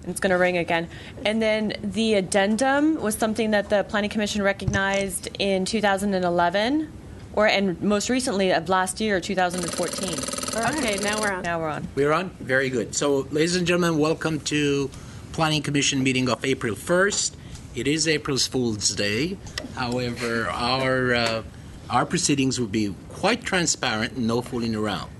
It's going to ring again. And then the addendum was something that the Planning Commission recognized in 2011, and most recently of last year, 2014. Okay, now we're on. Now we're on. We're on? Very good. So, ladies and gentlemen, welcome to Planning Commission meeting of April 1st. It is April's Fool's Day. However, our proceedings will be quite transparent and no fooling around.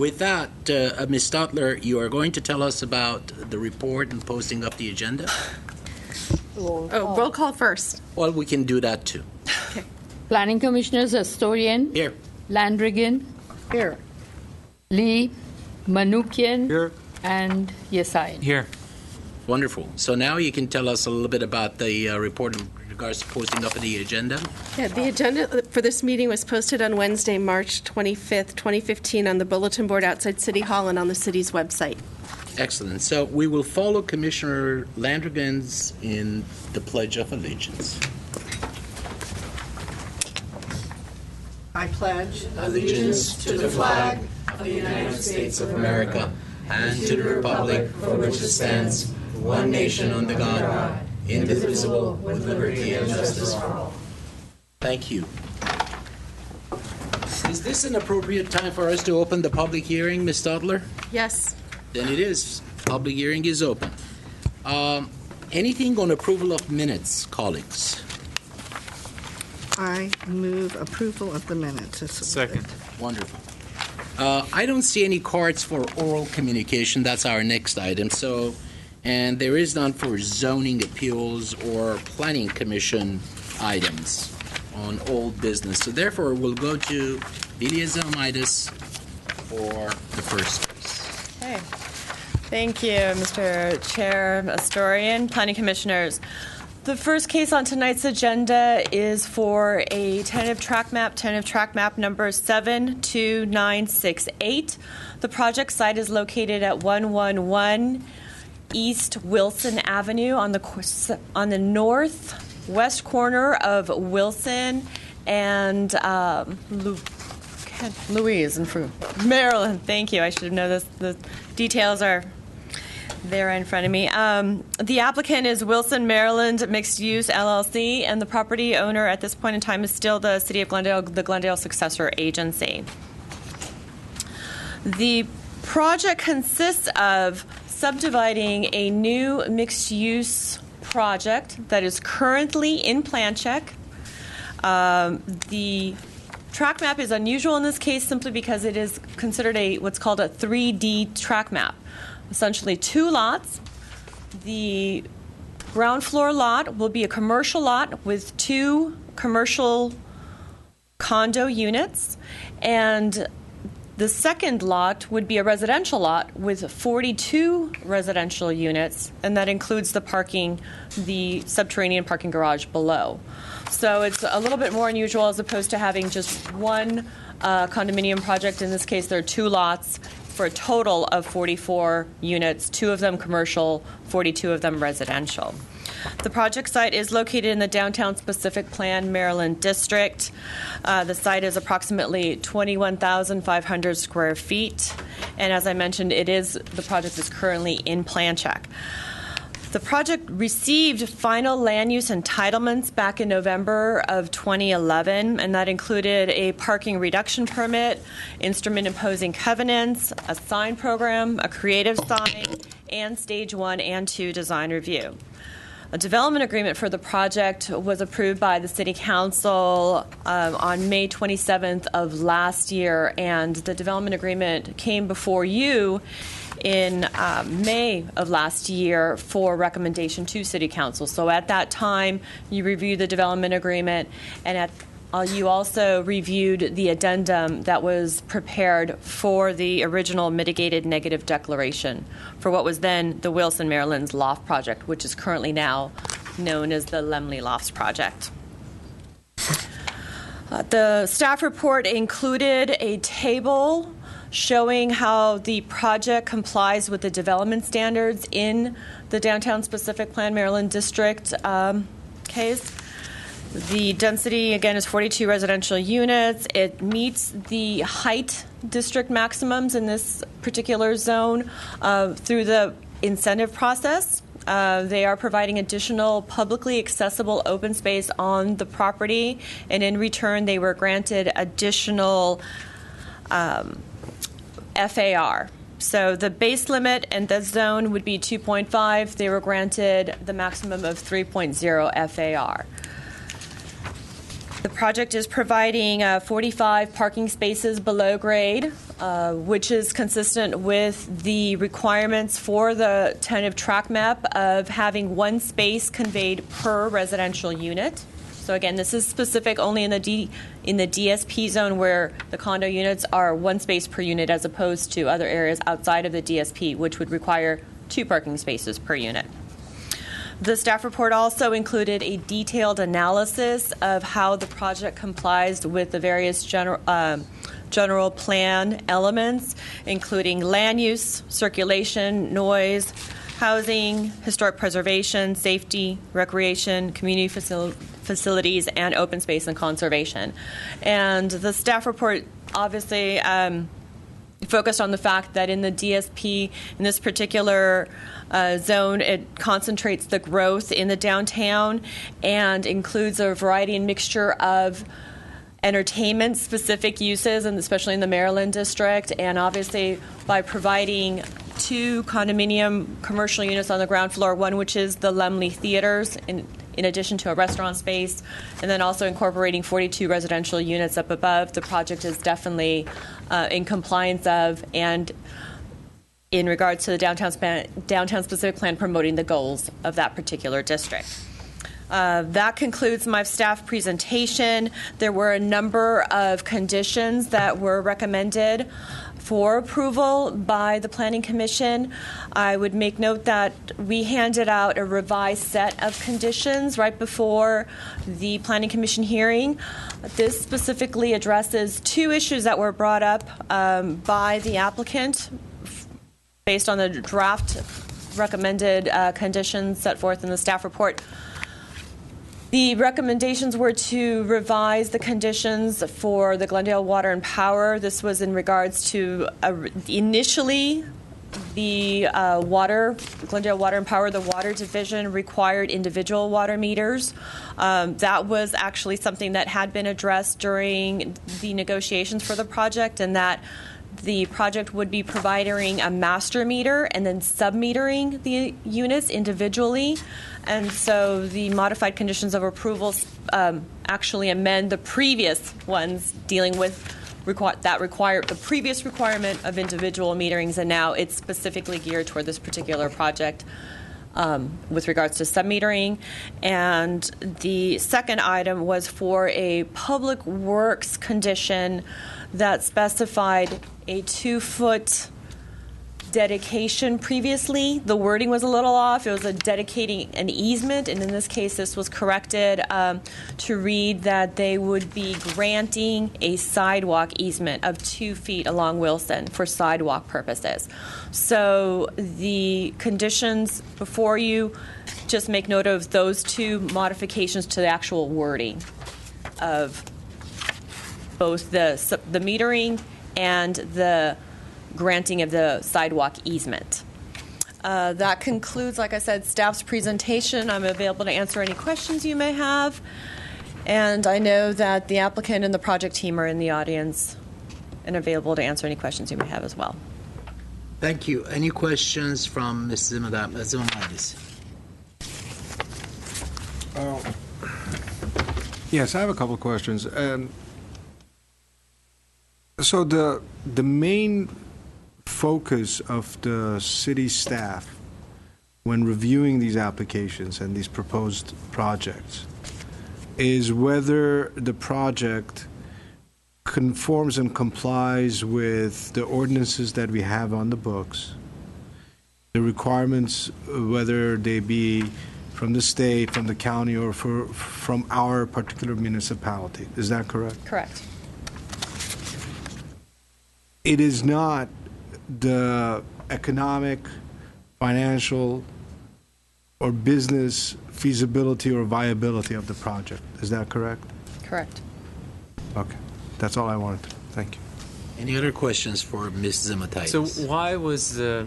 With that, Ms. Stotler, you are going to tell us about the report and posting of the agenda? Roll call first. Well, we can do that too. Okay. Planning Commissioners, Historian. Here. Landrigan. Here. Lee. Manukian. Here. And Yesayan. Here. Wonderful. So now you can tell us a little bit about the report in regards to posting up of the agenda. Yeah, the agenda for this meeting was posted on Wednesday, March 25th, 2015 on the bulletin board outside City Hall and on the city's website. Excellent. So we will follow Commissioner Landrigan's in the Pledge of Allegiance. I pledge Allegiance to the flag of the United States of America and to the republic for which it stands, one nation under God, indivisible, with liberty and justice for all. Thank you. Is this an appropriate time for us to open the public hearing, Ms. Stotler? Yes. Then it is. Public hearing is open. Anything on approval of minutes, colleagues? I move approval of the minutes. Second. Wonderful. I don't see any cards for oral communication. That's our next item. And there is none for zoning appeals or planning commission items on old business. So therefore, we'll go to Vilia Zelmitis for the first case. Okay. Thank you, Mr. Chair, Historian, Planning Commissioners. The first case on tonight's agenda is for a tentative track map number 72968. The project site is located at 111 East Wilson Avenue on the northwest corner of Wilson and Louise in Maryland. Thank you. I should have known this. The details are there in front of me. The applicant is Wilson Maryland Mixed Use LLC, and the property owner at this point in time is still the City of Glendale, the Glendale Successor Agency. The project consists of subdividing a new mixed-use project that is currently in plan check. The track map is unusual in this case simply because it is considered what's called a 3D track map. Essentially 2 lots. The ground floor lot will be a commercial lot with 2 commercial condo units, and the second lot would be a residential lot with 42 residential units, and that includes the subterranean parking garage below. So it's a little bit more unusual as opposed to having just one condominium project. In this case, there are 2 lots for a total of 44 units, 2 of them commercial, 42 of them residential. The project site is located in the Downtown Specific Plan, Maryland District. The site is approximately 21,500 square feet, and as I mentioned, the project is currently in plan check. The project received final land use entitlements back in November of 2011, and that included a parking reduction permit, instrument imposing covenants, a sign program, a creative sign, and stage 1 and 2 design review. A development agreement for the project was approved by the City Council on May 27th of last year, and the development agreement came before you in May of last year for recommendation to City Council. So at that time, you reviewed the development agreement, and you also reviewed the addendum that was prepared for the original mitigated negative declaration for what was then the Wilson, Maryland's Loft Project, which is currently now known as the Lemley Lofts Project. The staff report included a table showing how the project complies with the development standards in the Downtown Specific Plan Maryland District case. The density, again, is 42 residential units. It meets the height district maximums in this particular zone through the incentive process. They are providing additional publicly accessible open space on the property, and in return, they were granted additional FAR. So the base limit and the zone would be 2.5. They were granted the maximum of 3.0 FAR. The project is providing 45 parking spaces below grade, which is consistent with the requirements for the tentative track map of having one space conveyed per residential unit. So again, this is specific only in the DSP zone, where the condo units are one space per unit, as opposed to other areas outside of the DSP, which would require 2 parking spaces per unit. The staff report also included a detailed analysis of how the project complies with the various general plan elements, including land use, circulation, noise, housing, historic preservation, safety, recreation, community facilities, and open space and conservation. And the staff report obviously focused on the fact that in the DSP, in this particular zone, it concentrates the growth in the downtown and includes a variety and mixture of entertainment-specific uses, and especially in the Maryland district. And obviously, by providing 2 condominium commercial units on the ground floor, one which is the Lemley Theaters, in addition to a restaurant space, and then also incorporating 42 residential units up above, the project is definitely in compliance of, and in regards to the downtown specific plan, promoting the goals of that particular district. That concludes my staff presentation. There were a number of conditions that were recommended for approval by the Planning Commission. I would make note that we handed out a revised set of conditions right before the Planning Commission hearing. This specifically addresses 2 issues that were brought up by the applicant based on the draft recommended conditions set forth in the staff report. The recommendations were to revise the conditions for the Glendale Water and Power. This was in regards to initially the Glendale Water and Power, the water division required individual water meters. That was actually something that had been addressed during the negotiations for the project, and that the project would be providing a master meter and then sub-metering the units individually. And so the modified conditions of approval actually amend the previous ones dealing with the previous requirement of individual meterings, and now it's specifically geared toward this particular project with regards to sub-metering. And the second item was for a public works condition that specified a 2-foot dedication. Previously, the wording was a little off. It was a dedicating an easement, and in this case, this was corrected to read that they would be granting a sidewalk easement of 2 feet along Wilson for sidewalk purposes. So the conditions before you, just make note of those 2 modifications to the actual wording of both the metering and the granting of the sidewalk easement. That concludes, like I said, staff's presentation. I'm available to answer any questions you may have. And I know that the applicant and the project team are in the audience and available to answer any questions you may have as well. Thank you. Any questions from Ms. Zimmadis? Yes, I have a couple of questions. So the main focus of the city staff when reviewing these applications and these proposed projects is whether the project conforms and complies with the ordinances that we have on the books, the requirements, whether they be from the state, from the county, or from our particular municipality. Is that correct? Correct. It is not the economic, financial, or business feasibility or viability of the project. Is that correct? Correct. Okay. That's all I wanted to. Thank you. Any other questions for Ms. Zimmatidis? So why was the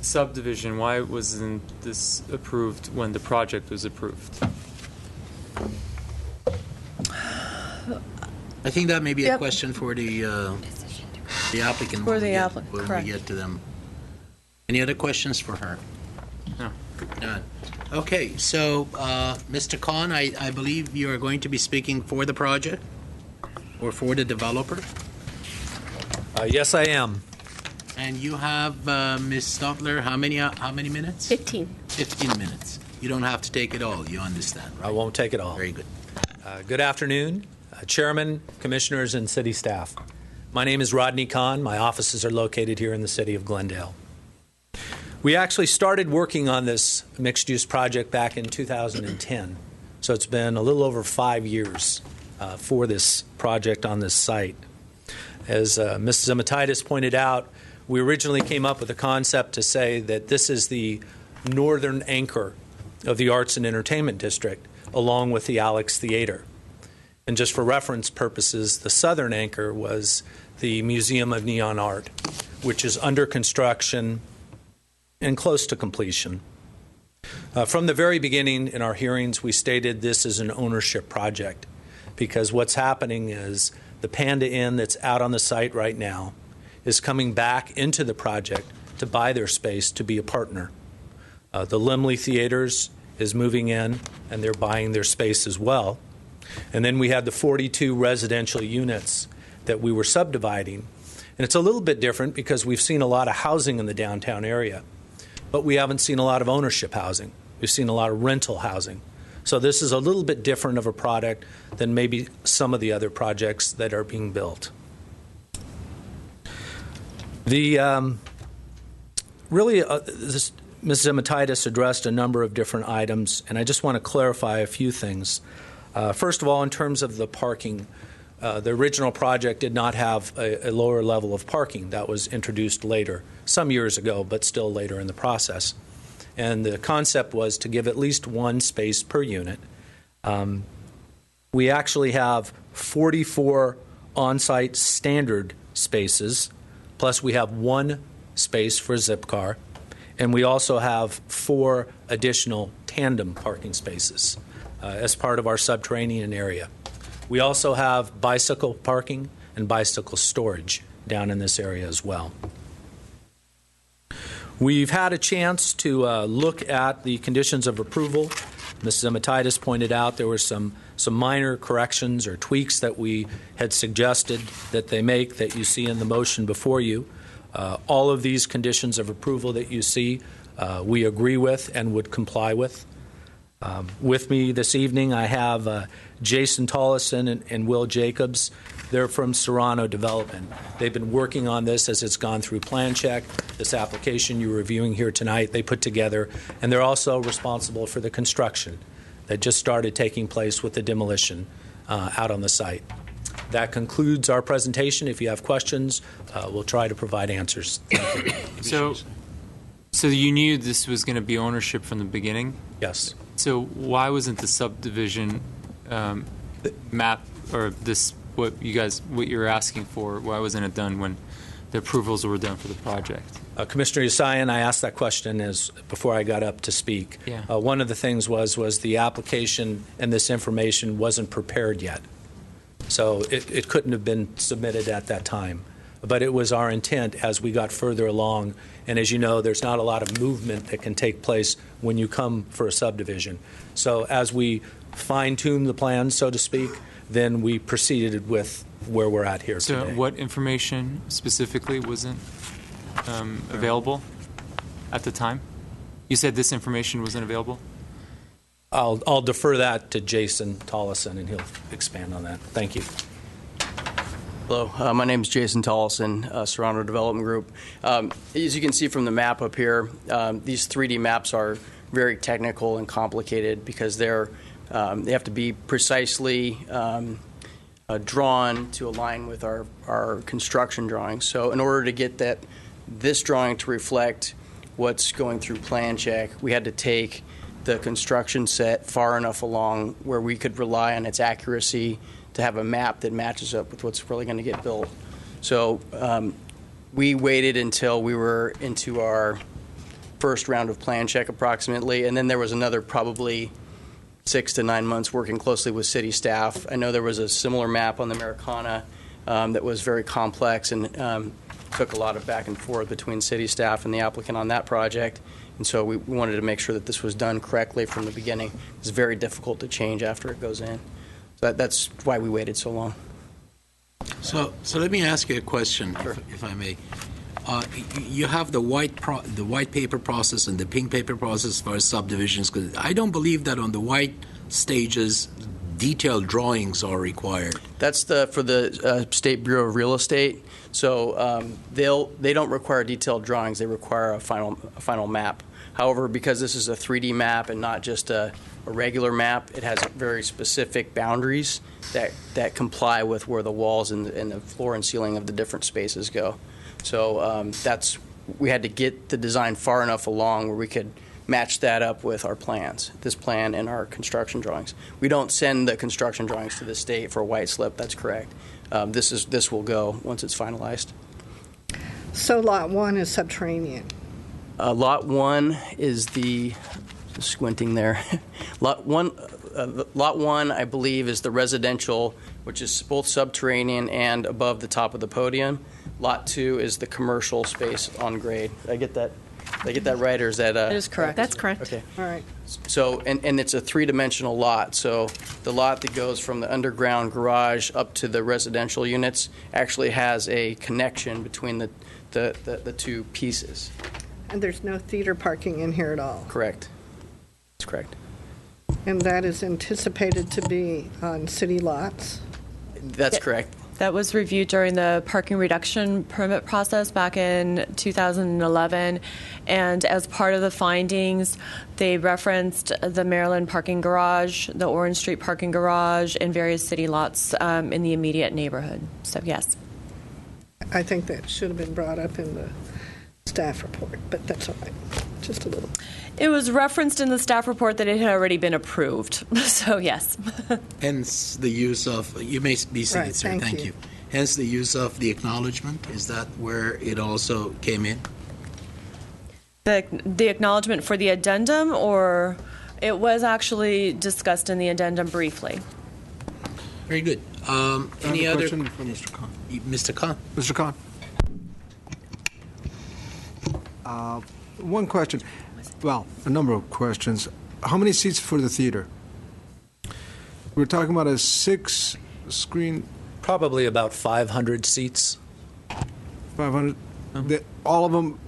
subdivision, why wasn't this approved when the project was approved? I think that may be a Yep. question for the applicant. For when the we get- applicant, when correct. we get to them. Any other questions for her? No. None. Okay, so, Mr. Khan, I believe you are going to be speaking for the project or for the developer? Yes, I am. And you have, Ms. Stotler, how many minutes? 15. 15 minutes. You don't have to take it all, you understand, I right? won't take it all. Very good. Good afternoon, Chairman, Commissioners, and City staff. My name is Rodney Kahn. My offices are located here in the city of Glendale. We actually started working on this mixed-use project back in 2010, so it's been a little over 5 years for this project on this site. As Mrs. Zematitis pointed out, we originally came up with a concept to say that this is the northern anchor of the Arts and Entertainment District, along with the Alex Theater. And just for reference purposes, the southern anchor was the Museum of Neon Art, which is under construction and close to completion. From the very beginning in our hearings, we stated this is an ownership project because what's happening is the Panda Inn that's out on the site right now is coming back into the project to buy their space to be a partner. The Limley Theaters is moving in, and they're buying their space as well. And then we had the 42 residential units that we were subdividing. And it's a little bit different because we've seen a lot of housing in the downtown area, but we haven't seen a lot of ownership housing. We've seen a lot of rental housing. So this is a little bit different of a product than maybe some of the other projects that are being built. Ms. Zematitis addressed a number of different items, and I just want to clarify a few things. First of all, in terms of the parking, the original project did not have a lower level of parking. That was introduced later, some years ago, but still later in the process. And the concept was to give at least one space per unit. We actually have 44 on-site standard spaces, plus we have one space for Zipcar, and we also have 4 additional tandem parking spaces as part of our subterranean area. We also have bicycle parking and bicycle storage down in this area as well. We've had a chance to look at the conditions of approval. Mrs. Zematitis pointed out there were some minor corrections or tweaks that we had suggested that they make that you see in the motion before you. All of these conditions of approval that you see, we agree with and would comply with. With me this evening, I have Jason Tollison and Will Jacobs. They're from Serrano Development. They've been working on this as it's gone through plan check. This application you're reviewing here tonight, they put together, and they're also responsible for the construction that just started taking place with the demolition out on the site. That concludes our presentation. If you have questions, we'll try to provide answers. So you knew this was going to be ownership from the beginning? Yes. So why wasn't the subdivision map or this what you're asking for? Why wasn't it done when the approvals were done for the project? Commissioner Yasayan, I asked that question before I got up to speak. Yeah. One of the things was the application and this information wasn't prepared yet, so it couldn't have been submitted at that time. But it was our intent as we got further along, and as you know, there's not a lot of movement that can take place when you come for a subdivision. So as we fine-tune the plan, so to speak, then we proceeded with where we're at here So today. what information specifically wasn't available at the time? You said this information wasn't available? I'll defer that to Jason Tollison, and he'll expand on that. Thank you. Hello, my name is Jason Tollison, Serrano Development Group. As you can see from the map up here, these 3D maps are very technical and complicated because they have to be precisely drawn to align with our construction drawings. So in order to get this drawing to reflect what's going through plan check, we had to take the construction set far enough along where we could rely on its accuracy to have a map that matches up with what's really going to get built. So we waited until we were into our first round of plan check approximately, and then there was another probably 6 to 9 months working closely with city staff. I know there was a similar map on the Americana that was very complex and took a lot of back and forth between city staff and the applicant on that project. And so we wanted to make sure that this was done correctly from the beginning. It's very difficult to change after it goes in. So that's why we waited so long. So let me ask you a question, if I may. You have the white paper process and the pink paper process as far as subdivisions. I don't believe that on the white stages, detailed drawings are required. That's for the State Bureau of Real Estate. So they don't require detailed drawings. They require a final map. However, because this is a 3D map and not just a regular map, it has very specific boundaries that comply with where the walls and the floor and ceiling of the different spaces go. So we had to get the design far enough along where we could match that up with our plans, this plan and our construction drawings. We don't send the construction drawings to the state for a white slip. That's correct. This will go once it's finalized. So Lot 1 is subterranean. Lot 1 is squinting there. Lot 1, I believe, is the residential, which is both subterranean and above the top of the podium. Lot 2 is the commercial space on grade. Did I get that right, or is that? That is correct. That's correct. Okay. All right. So, and it's a three-dimensional lot. So the lot that goes from the underground garage up to the residential units actually has a connection between the two pieces. And there's no theater parking in here at all. Correct. That's correct. And that is anticipated to be on city lots. That's correct. That was reviewed during the parking reduction permit process back in 2011, and as part of the findings, they referenced the Maryland parking garage, the Orange Street parking garage, and various city lots in the immediate neighborhood. So, yes. I think that should have been brought up in the staff report, but that's all right. Just a little. It was referenced in the staff report that it had already been approved. So, yes. Hence the use of, you may be seated, Right, sir. Thank you. Hence the use of the acknowledgement. Is that where it also came in? The acknowledgement for the addendum, or it was actually discussed in the addendum briefly. Very good. Any I have a other? question for Mr. Khan. Mr. Khan. Mr. Khan. One question. Well, a number of questions. How many seats for the theater? We're talking about a 6-screen, Probably about 500 seats. 500. All of them.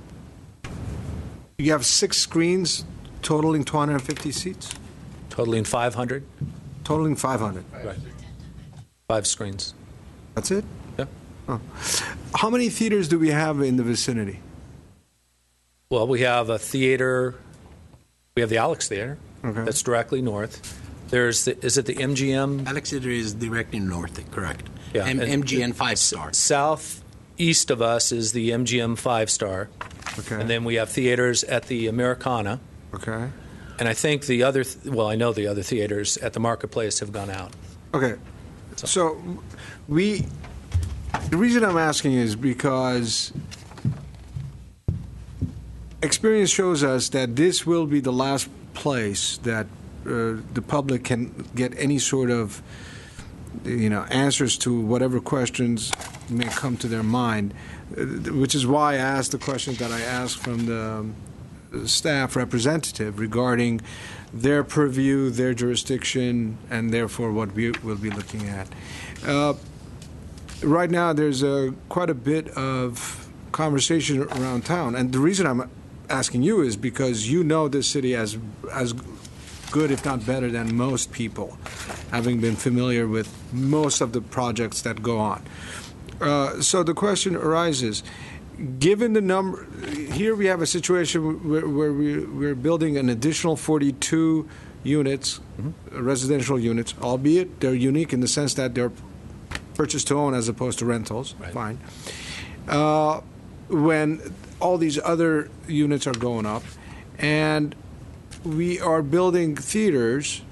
You have 6 screens totaling 250 seats. Totaling 500. Totaling 500. Right. 5 screens. That's it. Yeah. Oh. How many theaters do we have in the vicinity? Well, we have a theater. We have the Alex Theater. Okay. That's directly north. Is it the MGM? Alex Theater is directly north, correct? Yeah, and MGN 5-star. Southeast of us is the MGM 5-star. Okay. And then we have theaters at the Americana. Okay. And I think I know the other theaters at the Marketplace have gone out. Okay. So the reason I'm asking is because experience shows us that this will be the last place that the public can get any sort of, answers to whatever questions may come to their mind, which is why I asked the questions that I asked from the staff representative regarding their purview, their jurisdiction, and therefore what we will be looking at. Right now, there's quite a bit of conversation around town, and the reason I'm asking you is because you know this city as good, if not better, than most people, having been familiar with most of the projects that go on. So the question arises, given the number, here we have a situation where we're building an additional 42 units, residential units, albeit they're unique in the sense that they're purchase to own as opposed to rentals. Right. Fine. When all these other units are going up, and we are building theaters,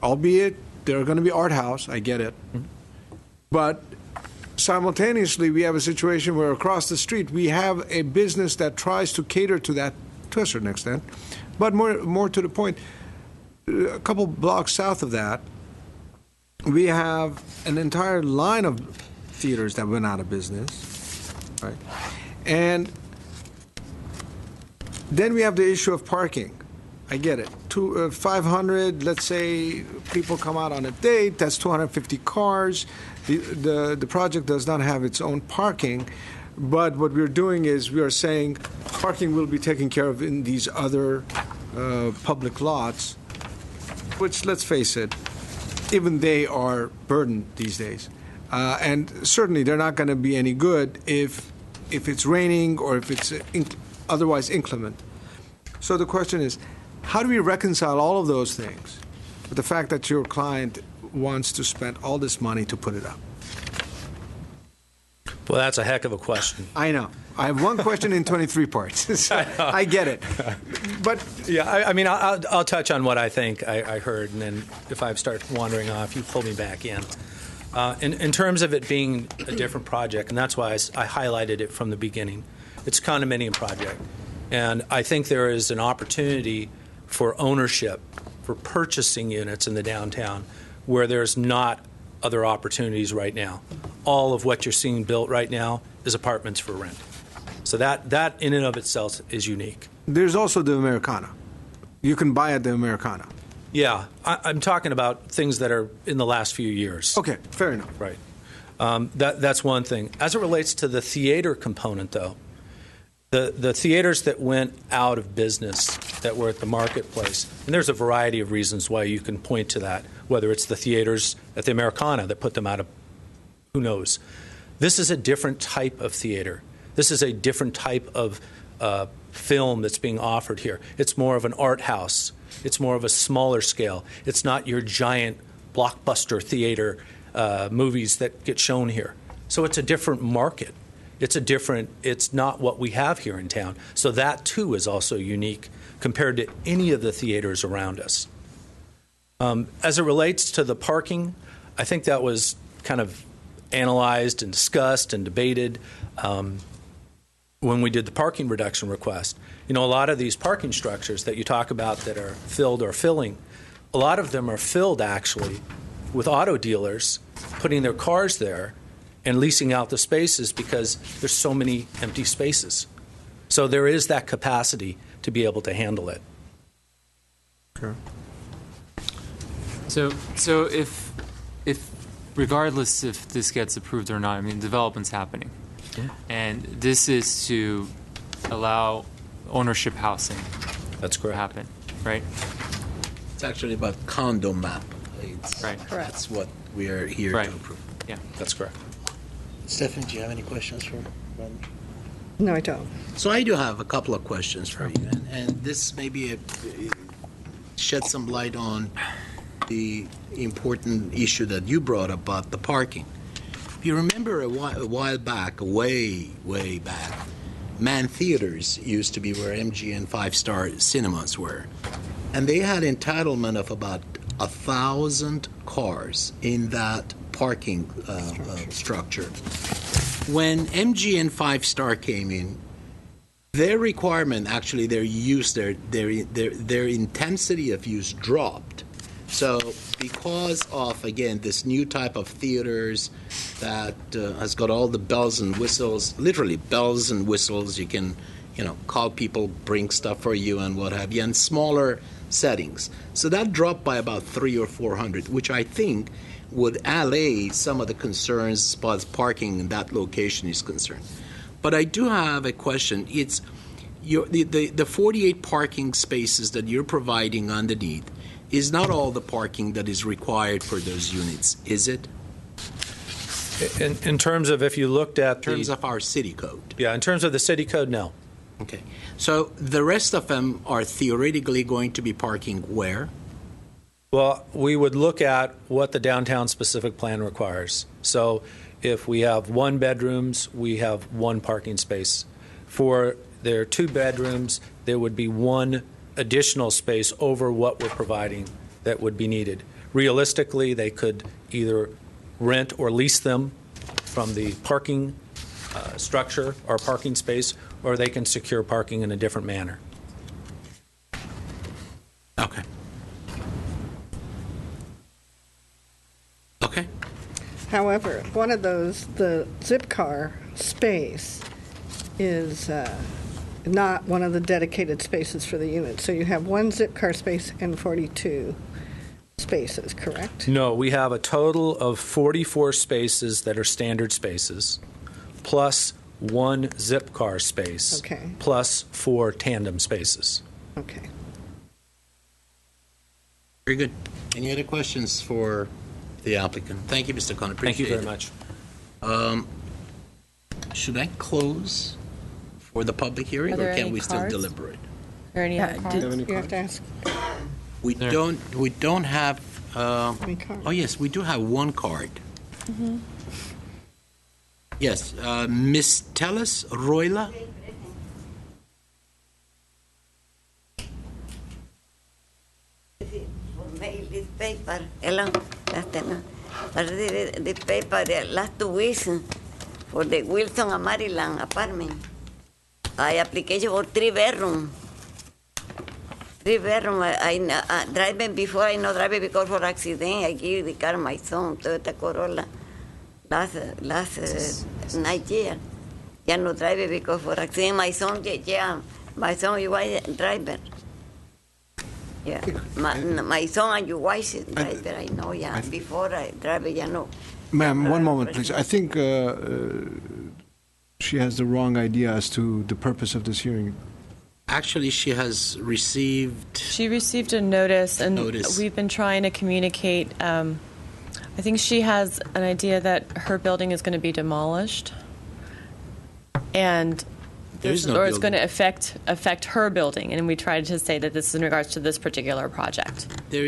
albeit they're going to be art house, I get it, but simultaneously we have a situation where across the street we have a business that tries to cater to that to a certain extent. But more to the point, a couple blocks south of that, we have an entire line of theaters that went out of business, right? And then we have the issue of parking. I get it. 500, let's say people come out on a date, that's 250 cars. The project does not have its own parking, but what we're doing is we are saying parking will be taken care of in these other public lots, which, let's face it, even they are burdened these days. And certainly they're not going to be any good if it's raining or if it's otherwise inclement. So the question is, how do we reconcile all of those things with the fact that your client wants to spend all this money to put it up? Well, that's a heck of a question. I know. I have one question in 23 parts. So I get it. But yeah, I mean, I'll touch on what I think I heard, and then if I start wandering off, you pull me back in. In terms of it being a different project, and that's why I highlighted it from the beginning, it's a condominium project. And I think there is an opportunity for ownership, for purchasing units in the downtown where there's not other opportunities right now. All of what you're seeing built right now is apartments for rent. So that in and of itself is unique. There's also the Americana. You can buy at the Americana. Yeah, I'm talking about things that are in the last few years. Okay, fair enough. Right. That's one thing. As it relates to the theater component, though, the theaters that went out of business that were at the marketplace, and there's a variety of reasons why you can point to that, whether it's the theaters at the Americana that put them out of, who knows. This is a different type of theater. This is a different type of film that's being offered here. It's more of an art house. It's more of a smaller scale. It's not your giant blockbuster theater movies that get shown here. So it's a different market. It's not what we have here in town. So that, too, is also unique compared to any of the theaters around us. As it relates to the parking, I think that was kind of analyzed and discussed and debated when we did the parking reduction request. You know, a lot of these parking structures that you talk about that are filled or filling, a lot of them are filled, actually, with auto dealers putting their cars there and leasing out the spaces because there's so many empty spaces. So there is that capacity to be able to handle it. Sure. So if regardless if this gets approved or not, I mean, development's happening. Yeah. And this is to allow ownership housing That's correct. to happen, right? It's actually about condo map. Right. That's what we are here Right. to approve. Yeah. That's correct. Stephanie, do you have any questions for Rodney? No, I don't. So I do have a couple of questions for you, and this maybe shed some light on the important issue that you brought up about the parking. If you remember a while back, way back, Man Theaters used to be where MGM 5-star cinemas were, and they had entitlement of about 1,000 cars in that parking structure. When MGM 5-star came in, their requirement, actually their use, their intensity of use dropped. So because of, again, this new type of theaters that has got all the bells and whistles, literally bells and whistles, you can, call people, bring stuff for you and what have you, and smaller settings. So that dropped by about 300 or 400, which I think would allay some of the concerns as far as parking in that location is concerned. But I do have a question. It's the 48 parking spaces that you're providing underneath is not all the parking that is required for those units, is it? In terms of if you looked at In terms of our city code. Yeah, in terms of the city code, no. Okay. So the rest of them are theoretically going to be parking where? Well, we would look at what the downtown specific plan requires. So if we have 1 bedrooms, we have 1 parking space. For their 2 bedrooms, there would be 1 additional space over what we're providing that would be needed. Realistically, they could either rent or lease them from the parking structure or parking space, or they can secure parking in a different manner. However, one of those, the zip car space, is not one of the dedicated spaces for the unit. So you have one zip car space and 42 spaces, correct? No, we have a total of 44 spaces that are standard spaces, plus one zip car space, Okay. plus 4 tandem spaces. Okay. Very good. Any other questions for the applicant? Thank you, Mr. Khan. Thank you Appreciate very it. much. Should I close for the public hearing, Are there or can any we still cards? deliberate? Or any other cards? You have to ask We There. don't have, how many cards. oh yes, we do have one card. Yes, Ms. Tellis Royla? Mail this paper, along, the paper, the last 2 weeks for the Wilson and Maryland apartment. I application for 3-bedroom. 3-bedroom. I driving before, I not driving because for accident. I give the car my son, Toyota Corolla, last night year. Ya no drive because for accident. My son, my son, you are driver. Yeah, my son and your wife driver, I know, yeah. Before I drive, you know. Ma'am, one moment, please. I think she has the wrong idea as to the purpose of this hearing. Actually, she has received, She received a notice, and Notice. we've been trying to communicate. I think she has an idea that her building is going to be demolished, and There is no or it's going building. to affect her building. And we tried to say that this is in regards to this particular project. there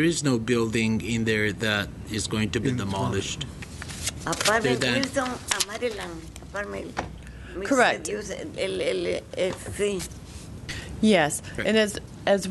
is no building in there that is going to be demolished. Apartment They're done. Wilson and Maryland. Apartment. Correct. Sí. Yes, Correct. and as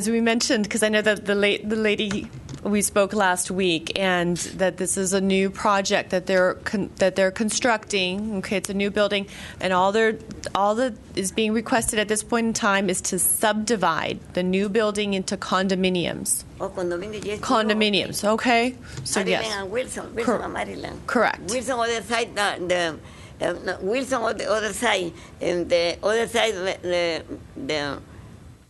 we mentioned, because I know that the lady we spoke last week, and that this is a new project that they're constructing. Okay, it's a new building, and all that is being requested at this point in time is to subdivide the new building into condominiums. Oh, condominium, yes. Condominiums, okay? So Maryland yes, and Wilson. Cor- And Maryland. correct. Wilson other side, the Wilson on the other side, and the other side, the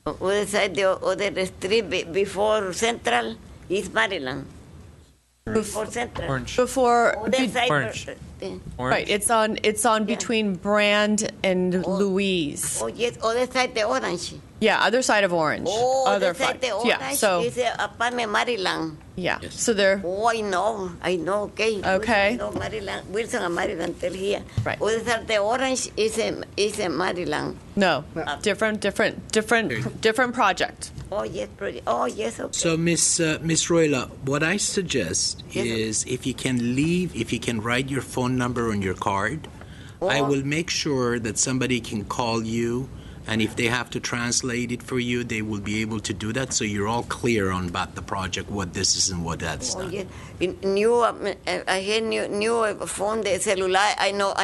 other side, the other street before Central is Maryland. Before Central. Orange. Before, Other side, Orange. Orange. right, it's on between Brand and Louise. Oh yes, other side the orange. Yeah, other side of Orange. Oh, other other side the orange Yeah, so is apartment Maryland. yeah, Yes. so they're Oh, I know, okay. Okay. No, Maryland, Wilson and Maryland till here. Right. Other side the orange is in Maryland. no different project. Oh yes, oh yes, okay. So, Miss Royla, what I suggest Yes, sir. is if you can write your phone number on your card, I Oh. will make sure that somebody can call you, and if they have to translate it for you, they will be able to do that, so you're all clear on about the project, what this is and what that's Oh done. yes. I had new phone, the cellular. I know.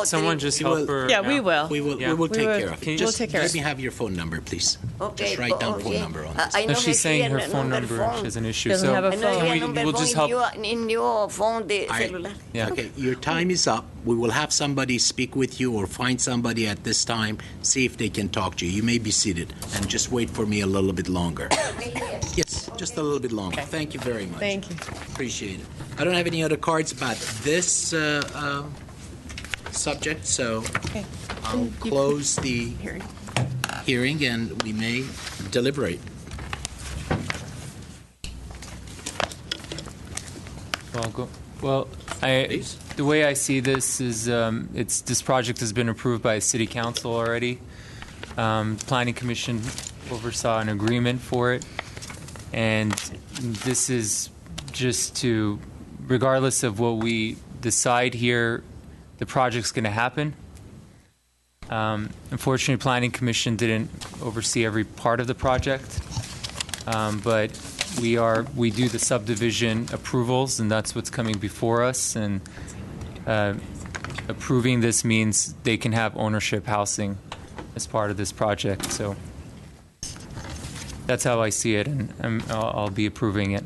Someone just We will- help her. Yeah, out. we will. We will Yeah. take We will- care of Can it. you- We'll take care Let of me it. have your phone number, please. Okay. Just write down phone yeah. number on I this. know No, she's saying her phone number is an issue. Doesn't So have a I know phone. your we- number we'll phone just in help- in your phone, the I- cellular. Yeah. Okay, your time is up. We will have somebody speak with you or find somebody at this time, see if they can talk to you. You may be seated and just wait for me a little bit longer. Yes, just a little bit longer. Thank you very much. Thank you. Appreciate it. I don't have any other cards about this subject, so Okay. I'll close the hearing and we may deliberate. Well, I, Please. the way I see this is, this project has been approved by City Council already. Planning Commission oversaw an agreement for it, and this is just to, regardless of what we decide here, the project's going to happen. Unfortunately, Planning Commission didn't oversee every part of the project, but we do the subdivision approvals, and that's what's coming before us. And approving this means they can have ownership housing as part of this project. So that's how I see it, and I'll be approving it.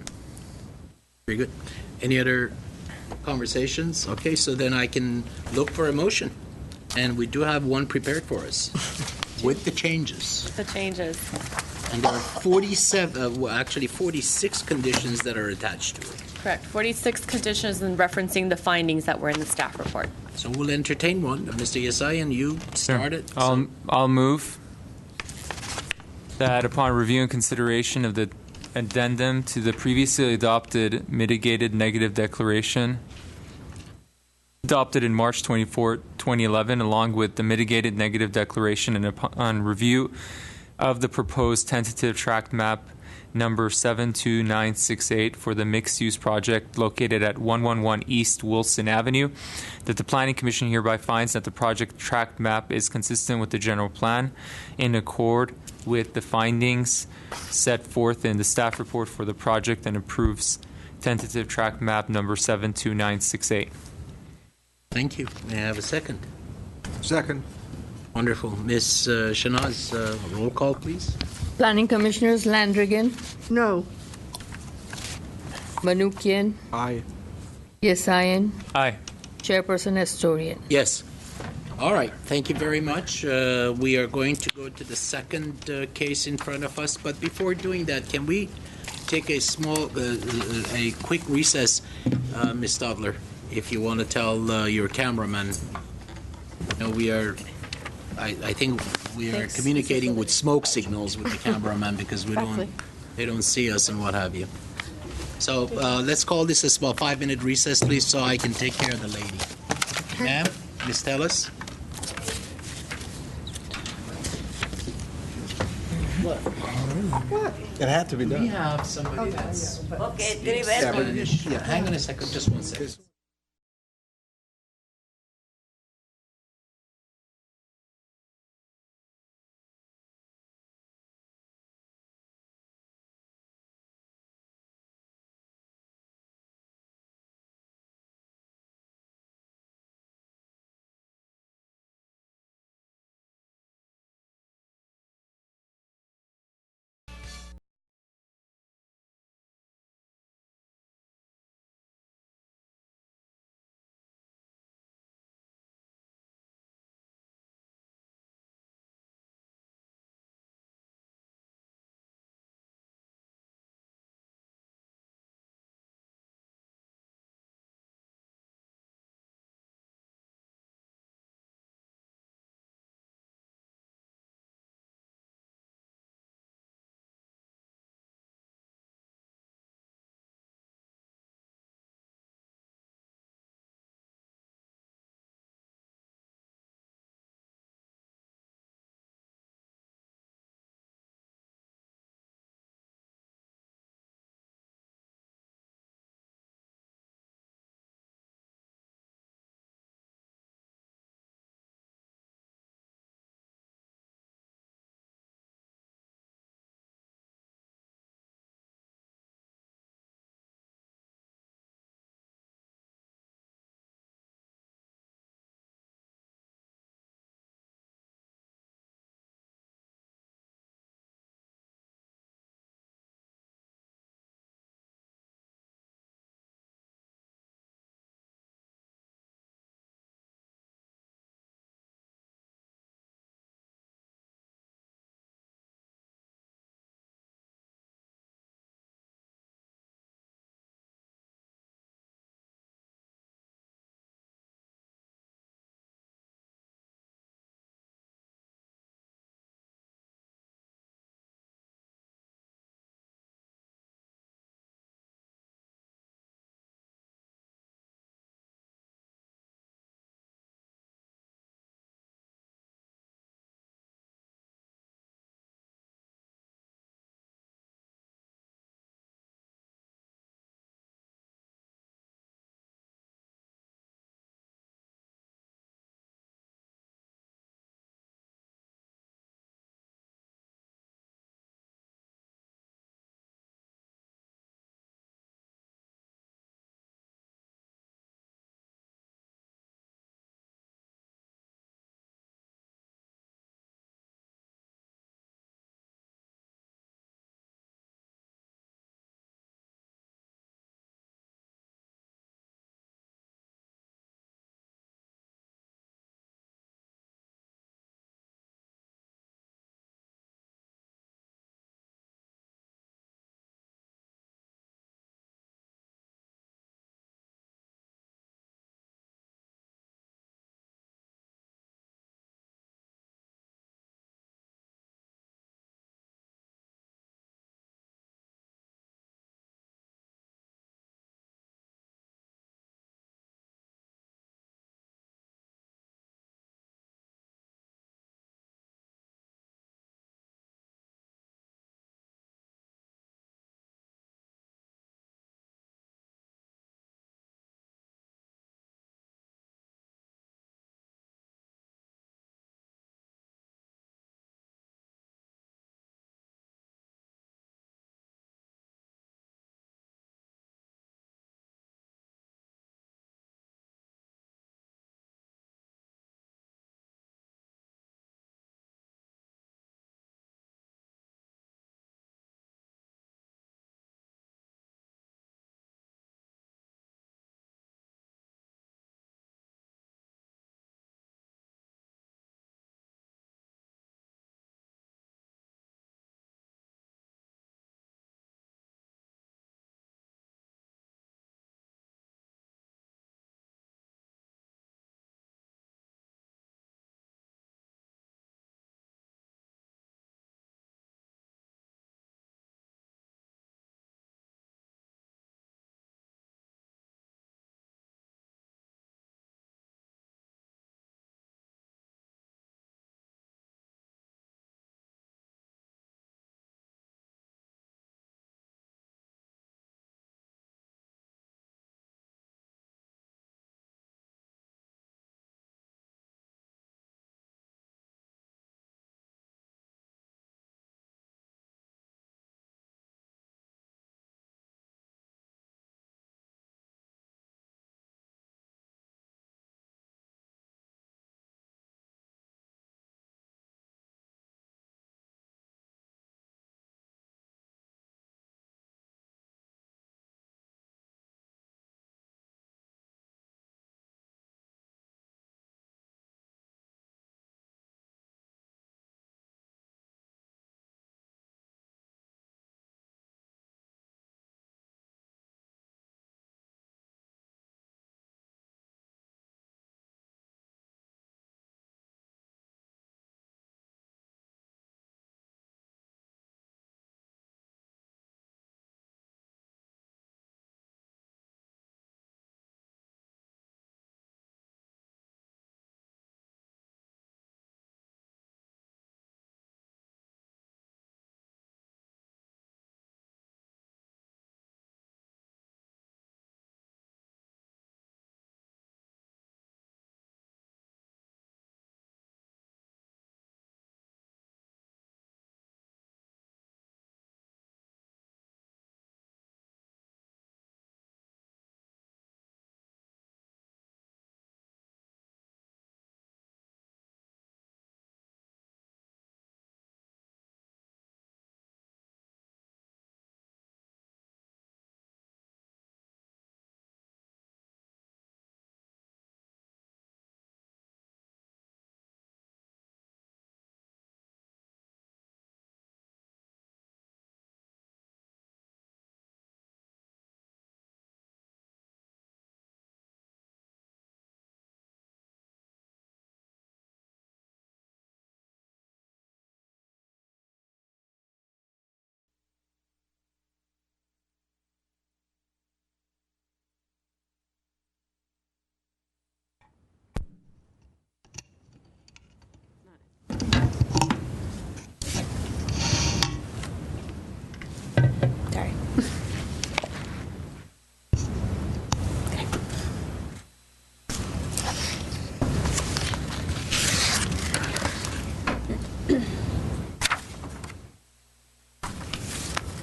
Very good. Any other conversations? Okay, so then I can look for a motion. And we do have one prepared for us with the changes. The changes. And there are 47, actually 46 conditions that are attached to it. Correct. 46 conditions and referencing the findings that were in the staff report. So we'll entertain one. Mr. Yesai, and you start it. I'll move that upon review and consideration of the addendum to the previously adopted mitigated negative declaration adopted in March 24, 2011, along with the mitigated negative declaration and upon review of the proposed tentative tract map number 72968 for the mixed-use project located at 111 East Wilson Avenue, that the Planning Commission hereby finds that the project tract map is consistent with the general plan in accord with the findings set forth in the staff report for the project and approves tentative tract map number 72968. Thank you. May I have a second? Second. Wonderful. Ms. Shanaz, roll call, please. Planning Commissioners Landrigan, No. Manukian, Aye. Yesayan, Aye. Chairperson Astorian. Yes. All right. Thank you very much. We are going to go to the second case in front of us. But before doing that, can we take a quick recess, Ms. Stadler, if you want to tell your cameraman? I think we are communicating with smoke signals with the cameraman because they don't see us and what have you. So let's call this a small 5-minute recess, please, so I can take care of the lady. Ma'am, Ms. Tellis? It had to be done. We have somebody that's... Okay, Tribal. Hang on a second, just one second.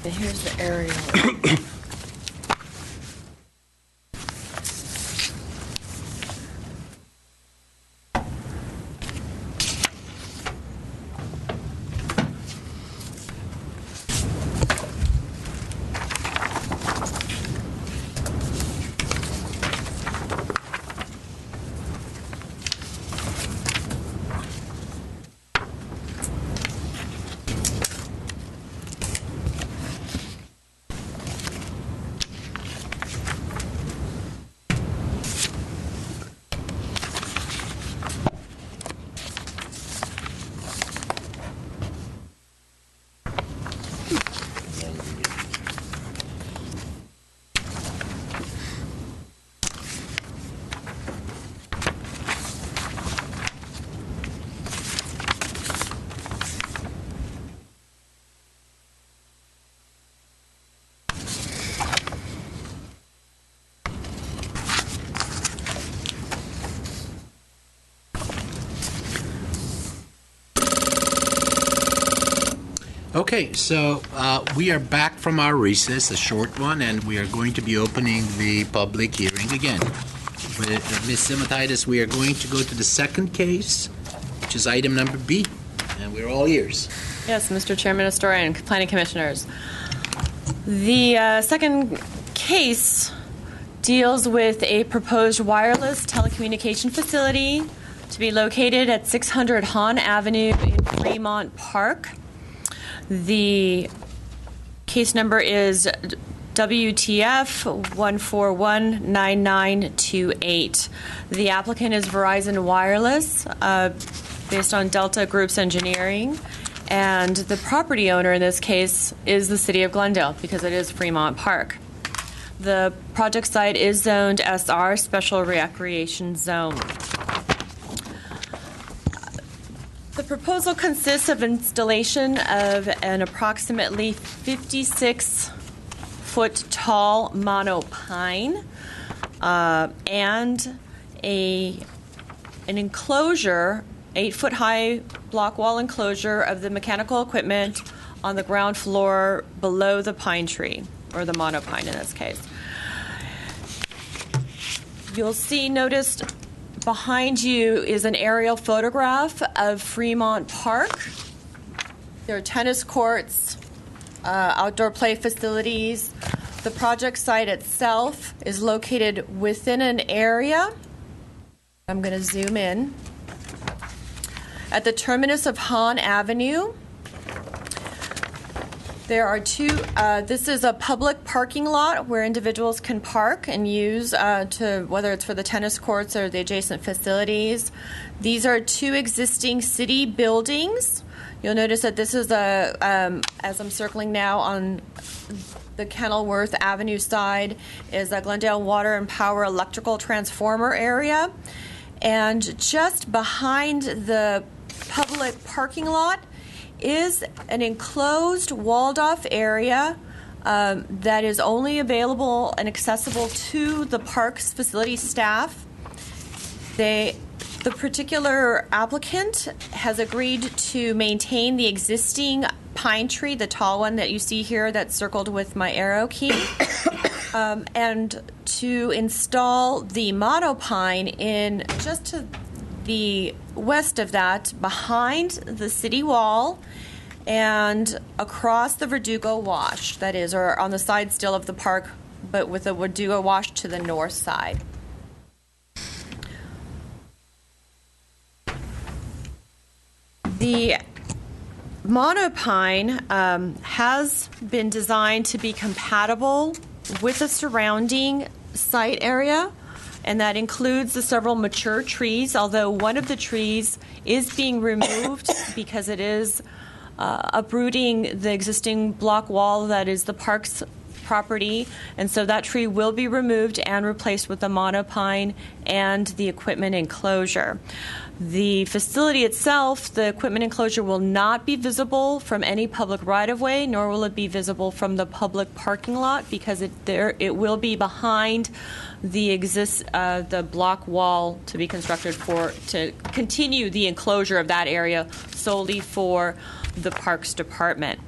And here's the aerial. Okay, so we are back from our recess, a short one, and we are going to be opening the public hearing again. With Ms. Simatitis, we are going to go to the second case, which is item number B, and we're all ears. Yes, Mr. Chairman, Historian, Planning Commissioners. The second case deals with a proposed wireless telecommunication facility to be located at 600 Hahn Avenue in Fremont Park. The case number is WTF 1419928. The applicant is Verizon Wireless, based on Delta Group's engineering, and the property owner in this case is the city of Glendale because it is Fremont Park. The project site is zoned SR, Special Recreation Zone. The proposal consists of installation of an approximately 56-foot tall monopine and an enclosure, 8-foot high block wall enclosure of the mechanical equipment on the ground floor below the pine tree, or the monopine in this case. You'll see, noticed behind you is an aerial photograph of Fremont Park. There are tennis courts, outdoor play facilities. The project site itself is located within an area. I'm going to zoom in. At the terminus of Hahn Avenue, there are two, this is a public parking lot where individuals can park and use whether it's for the tennis courts or the adjacent facilities. These are two existing city buildings. You'll notice that this is as I'm circling now on the Kenilworth Avenue side, is a Glendale Water and Power electrical transformer area. And just behind the public parking lot is an enclosed, walled-off area that is only available and accessible to the park's facility staff. The particular applicant has agreed to maintain the existing pine tree, the tall one that you see here that's circled with my arrow key, and to install the monopine in just to the west of that, behind the city wall and across the Verdugo Wash, that is, or on the side still of the park, but with the Verdugo Wash to the north side. The monopine has been designed to be compatible with the surrounding site area, and that includes the several mature trees, although one of the trees is being removed because it is uprooting the existing block wall that is the park's property, and so that tree will be removed and replaced with the monopine and the equipment enclosure. The facility itself, the equipment enclosure, will not be visible from any public right-of-way, nor will it be visible from the public parking lot, because it will be behind the block wall to be constructed to continue the enclosure of that area solely for the Parks Department.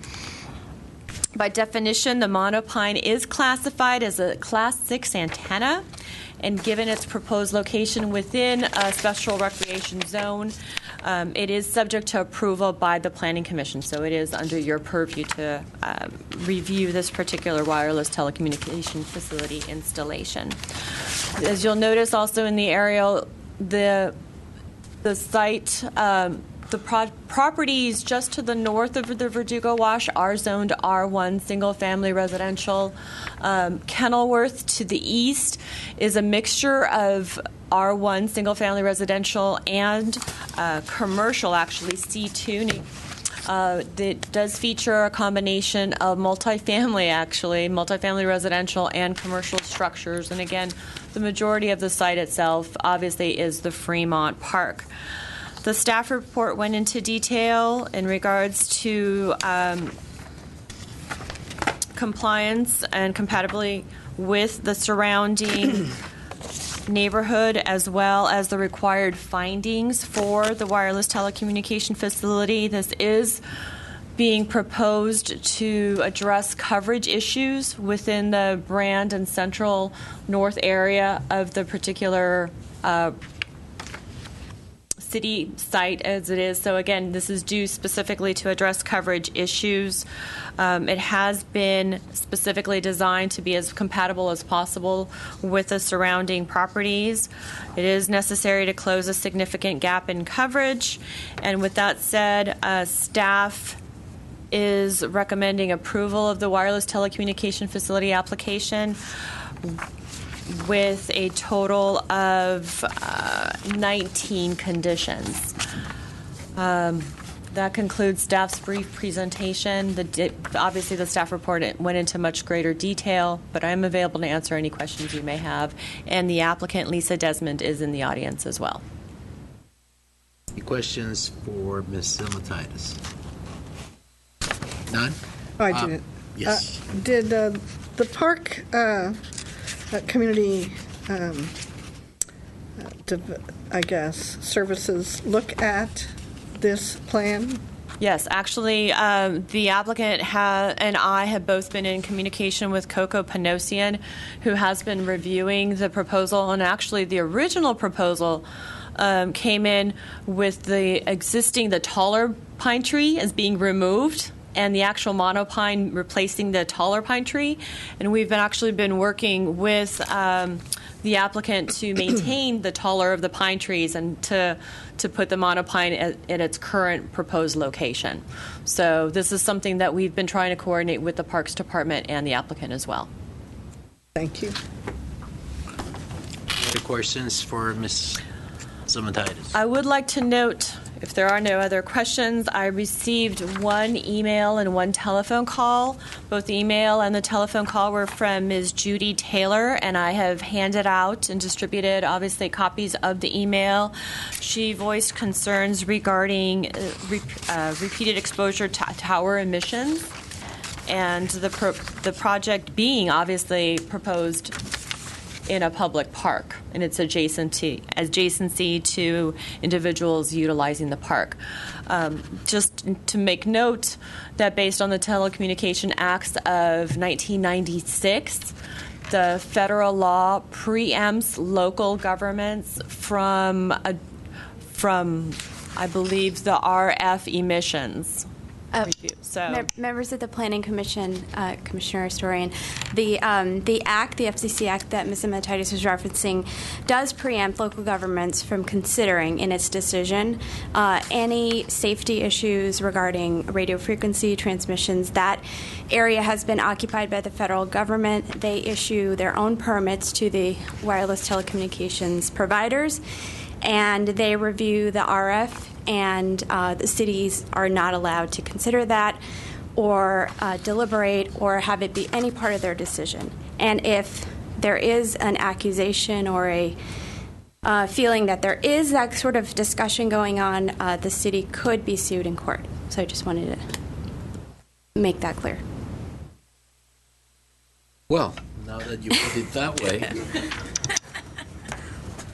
By definition, the monopine is classified as a Class 6 antenna, and given its proposed location within a special recreation zone, it is subject to approval by the Planning Commission, so it is under your purview to review this particular wireless telecommunication facility installation. As you'll notice also in the aerial, the site, the properties just to the north of the Verdugo Wash are zoned R1 single-family residential. Kenilworth to the east is a mixture of R1 single-family residential and commercial, actually C2. It does feature a combination of multifamily residential and commercial structures. And again, the majority of the site itself obviously is the Fremont Park. The staff report went into detail in regards to compliance and compatibility with the surrounding neighborhood, as well as the required findings for the wireless telecommunication facility. This is being proposed to address coverage issues within the Brand and Central North area of the particular city site as it is. So again, this is due specifically to address coverage issues. It has been specifically designed to be as compatible as possible with the surrounding properties. It is necessary to close a significant gap in coverage. And with that said, staff is recommending approval of the wireless telecommunication facility application with a total of 19 conditions. That concludes staff's brief presentation. Obviously, the staff report went into much greater detail, but I'm available to answer any questions you may have. And the applicant, Lisa Desmond, is in the audience as well. Any questions for Ms. Zilmatitis? None? I did. Yes. Did the park community, services look at this plan? Yes, actually, the applicant and I have both been in communication with Coco Panosian, who has been reviewing the proposal. And actually, the original proposal came in with the taller pine tree as being removed, and the actual monopine replacing the taller pine tree. And we've actually been working with the applicant to maintain the taller of the pine trees and to put the monopine at its current proposed location. So this is something that we've been trying to coordinate with the Parks Department and the applicant as well. Thank you. Other questions for Ms. Zilmatitis? I would like to note, if there are no other questions, I received one email and one telephone call. Both the email and the telephone call were from Ms. Judy Taylor, and I have handed out and distributed, obviously, copies of the email. She voiced concerns regarding repeated exposure to tower emissions and the project being obviously proposed in a public park, and its adjacency to individuals utilizing the park. Just to make note that based on the Telecommunication Acts of 1996, the federal law preempts local governments from I believe, the RF emissions. So, members of the Planning Commission, Commissioner Historian, the Act, the FCC Act that Ms. Zilmatitis was referencing, does preempt local governments from considering in its decision any safety issues regarding radio frequency transmissions. That area has been occupied by the federal government. They issue their own permits to the wireless telecommunications providers, and they review the RF, and the cities are not allowed to consider that or deliberate or have it be any part of their decision. And if there is an accusation or a feeling that there is that sort of discussion going on, the city could be sued in court. So I just wanted to make that clear. Well, now that you put it that way.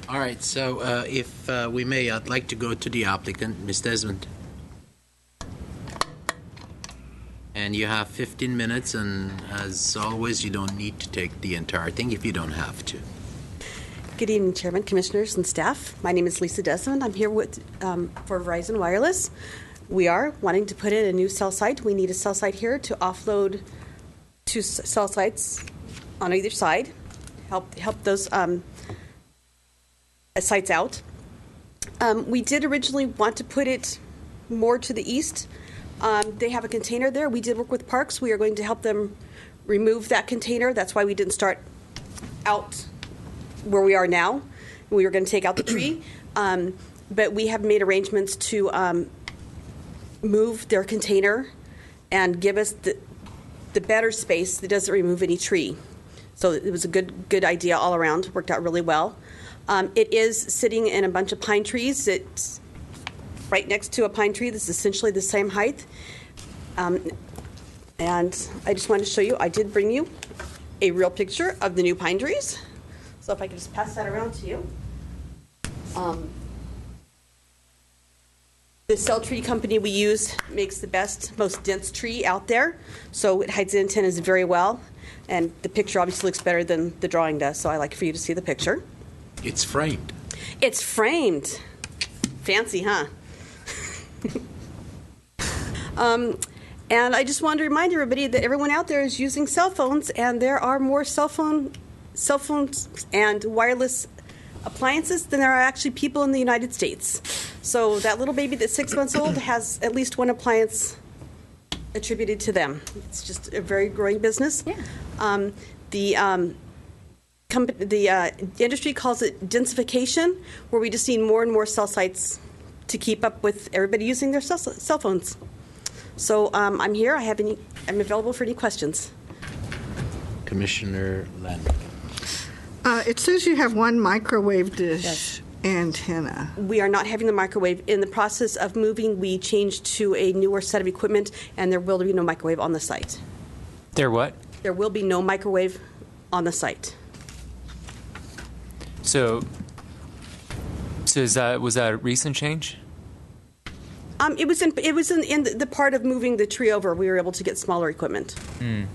All right, so if we may, I'd like to go to the applicant, Ms. Desmond. And you have 15 minutes, and as always, you don't need to take the entire thing if you don't have to. Good evening, Chairman, Commissioners, and staff. My name is Lisa Desmond. I'm here with for Verizon Wireless. We are wanting to put in a new cell site. We need a cell site here to offload two cell sites on either side, help those sites out. We did originally want to put it more to the east. They have a container there. We did work with Parks. We are going to help them remove that container. That's why we didn't start out where we are now. We were going to take out the tree. But we have made arrangements to move their container and give us the better space that doesn't remove any tree. So it was a good idea all around. Worked out really well. It is sitting in a bunch of pine trees. It's right next to a pine tree that's essentially the same height. And I just wanted to show you, I did bring you a real picture of the new pine trees. So if I could just pass that around to you. The cell tree company we use makes the best, most dense tree out there. So it hides the antennas very well. And the picture obviously looks better than the drawing does. So I like for you to see the picture. It's framed. It's framed. Fancy, huh? And I just wanted to remind everybody that everyone out there is using cell phones, and there are more cell phones and wireless appliances than there are actually people in the United States. So that little baby that's 6 months old has at least one appliance attributed to them. It's just a very growing business. Yeah. The industry calls it densification, where we just need more and more cell sites to keep up with everybody using their cell phones. So I'm here. I'm available for any questions. Commissioner Landry. It says you have one microwave dish antenna. We are not having the microwave. In the process of moving, we changed to a newer set of equipment, and there will be no microwave on the site. There what? There will be no microwave on the site. So was that a recent change? It was in the part of moving the tree over. We were able to get smaller equipment. Mm.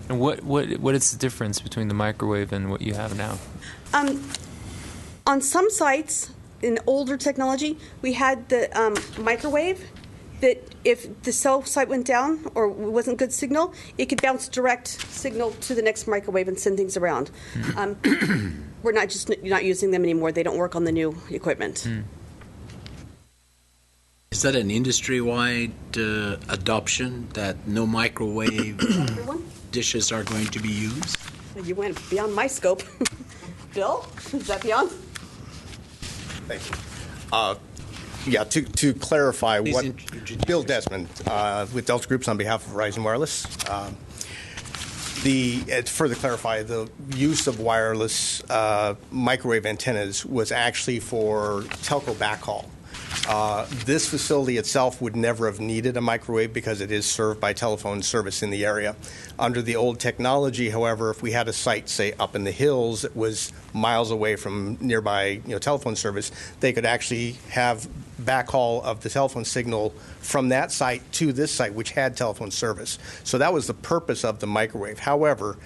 And what is the difference between the microwave and what you have now? On some sites, in older technology, we had the microwave that if the cell site went down or wasn't good signal, it could bounce direct signal to the next microwave and send things around. We're not using them anymore. They don't work on the new equipment. Mm. Is that an industry-wide adoption that no microwave dishes are going to be used? You went beyond my scope. Bill, is that beyond? Thank you. To clarify, Bill Desmond with Delta Groups on behalf of Verizon Wireless. To further clarify, the use of wireless microwave antennas was actually for telco backhaul. This facility itself would never have needed a microwave because it is served by telephone service in the area. Under the old technology, however, if we had a site, say, up in the hills that was miles away from nearby telephone service, they could actually have backhaul of the telephone signal from that site to this site, which had telephone service. So that was the purpose of the microwave. However,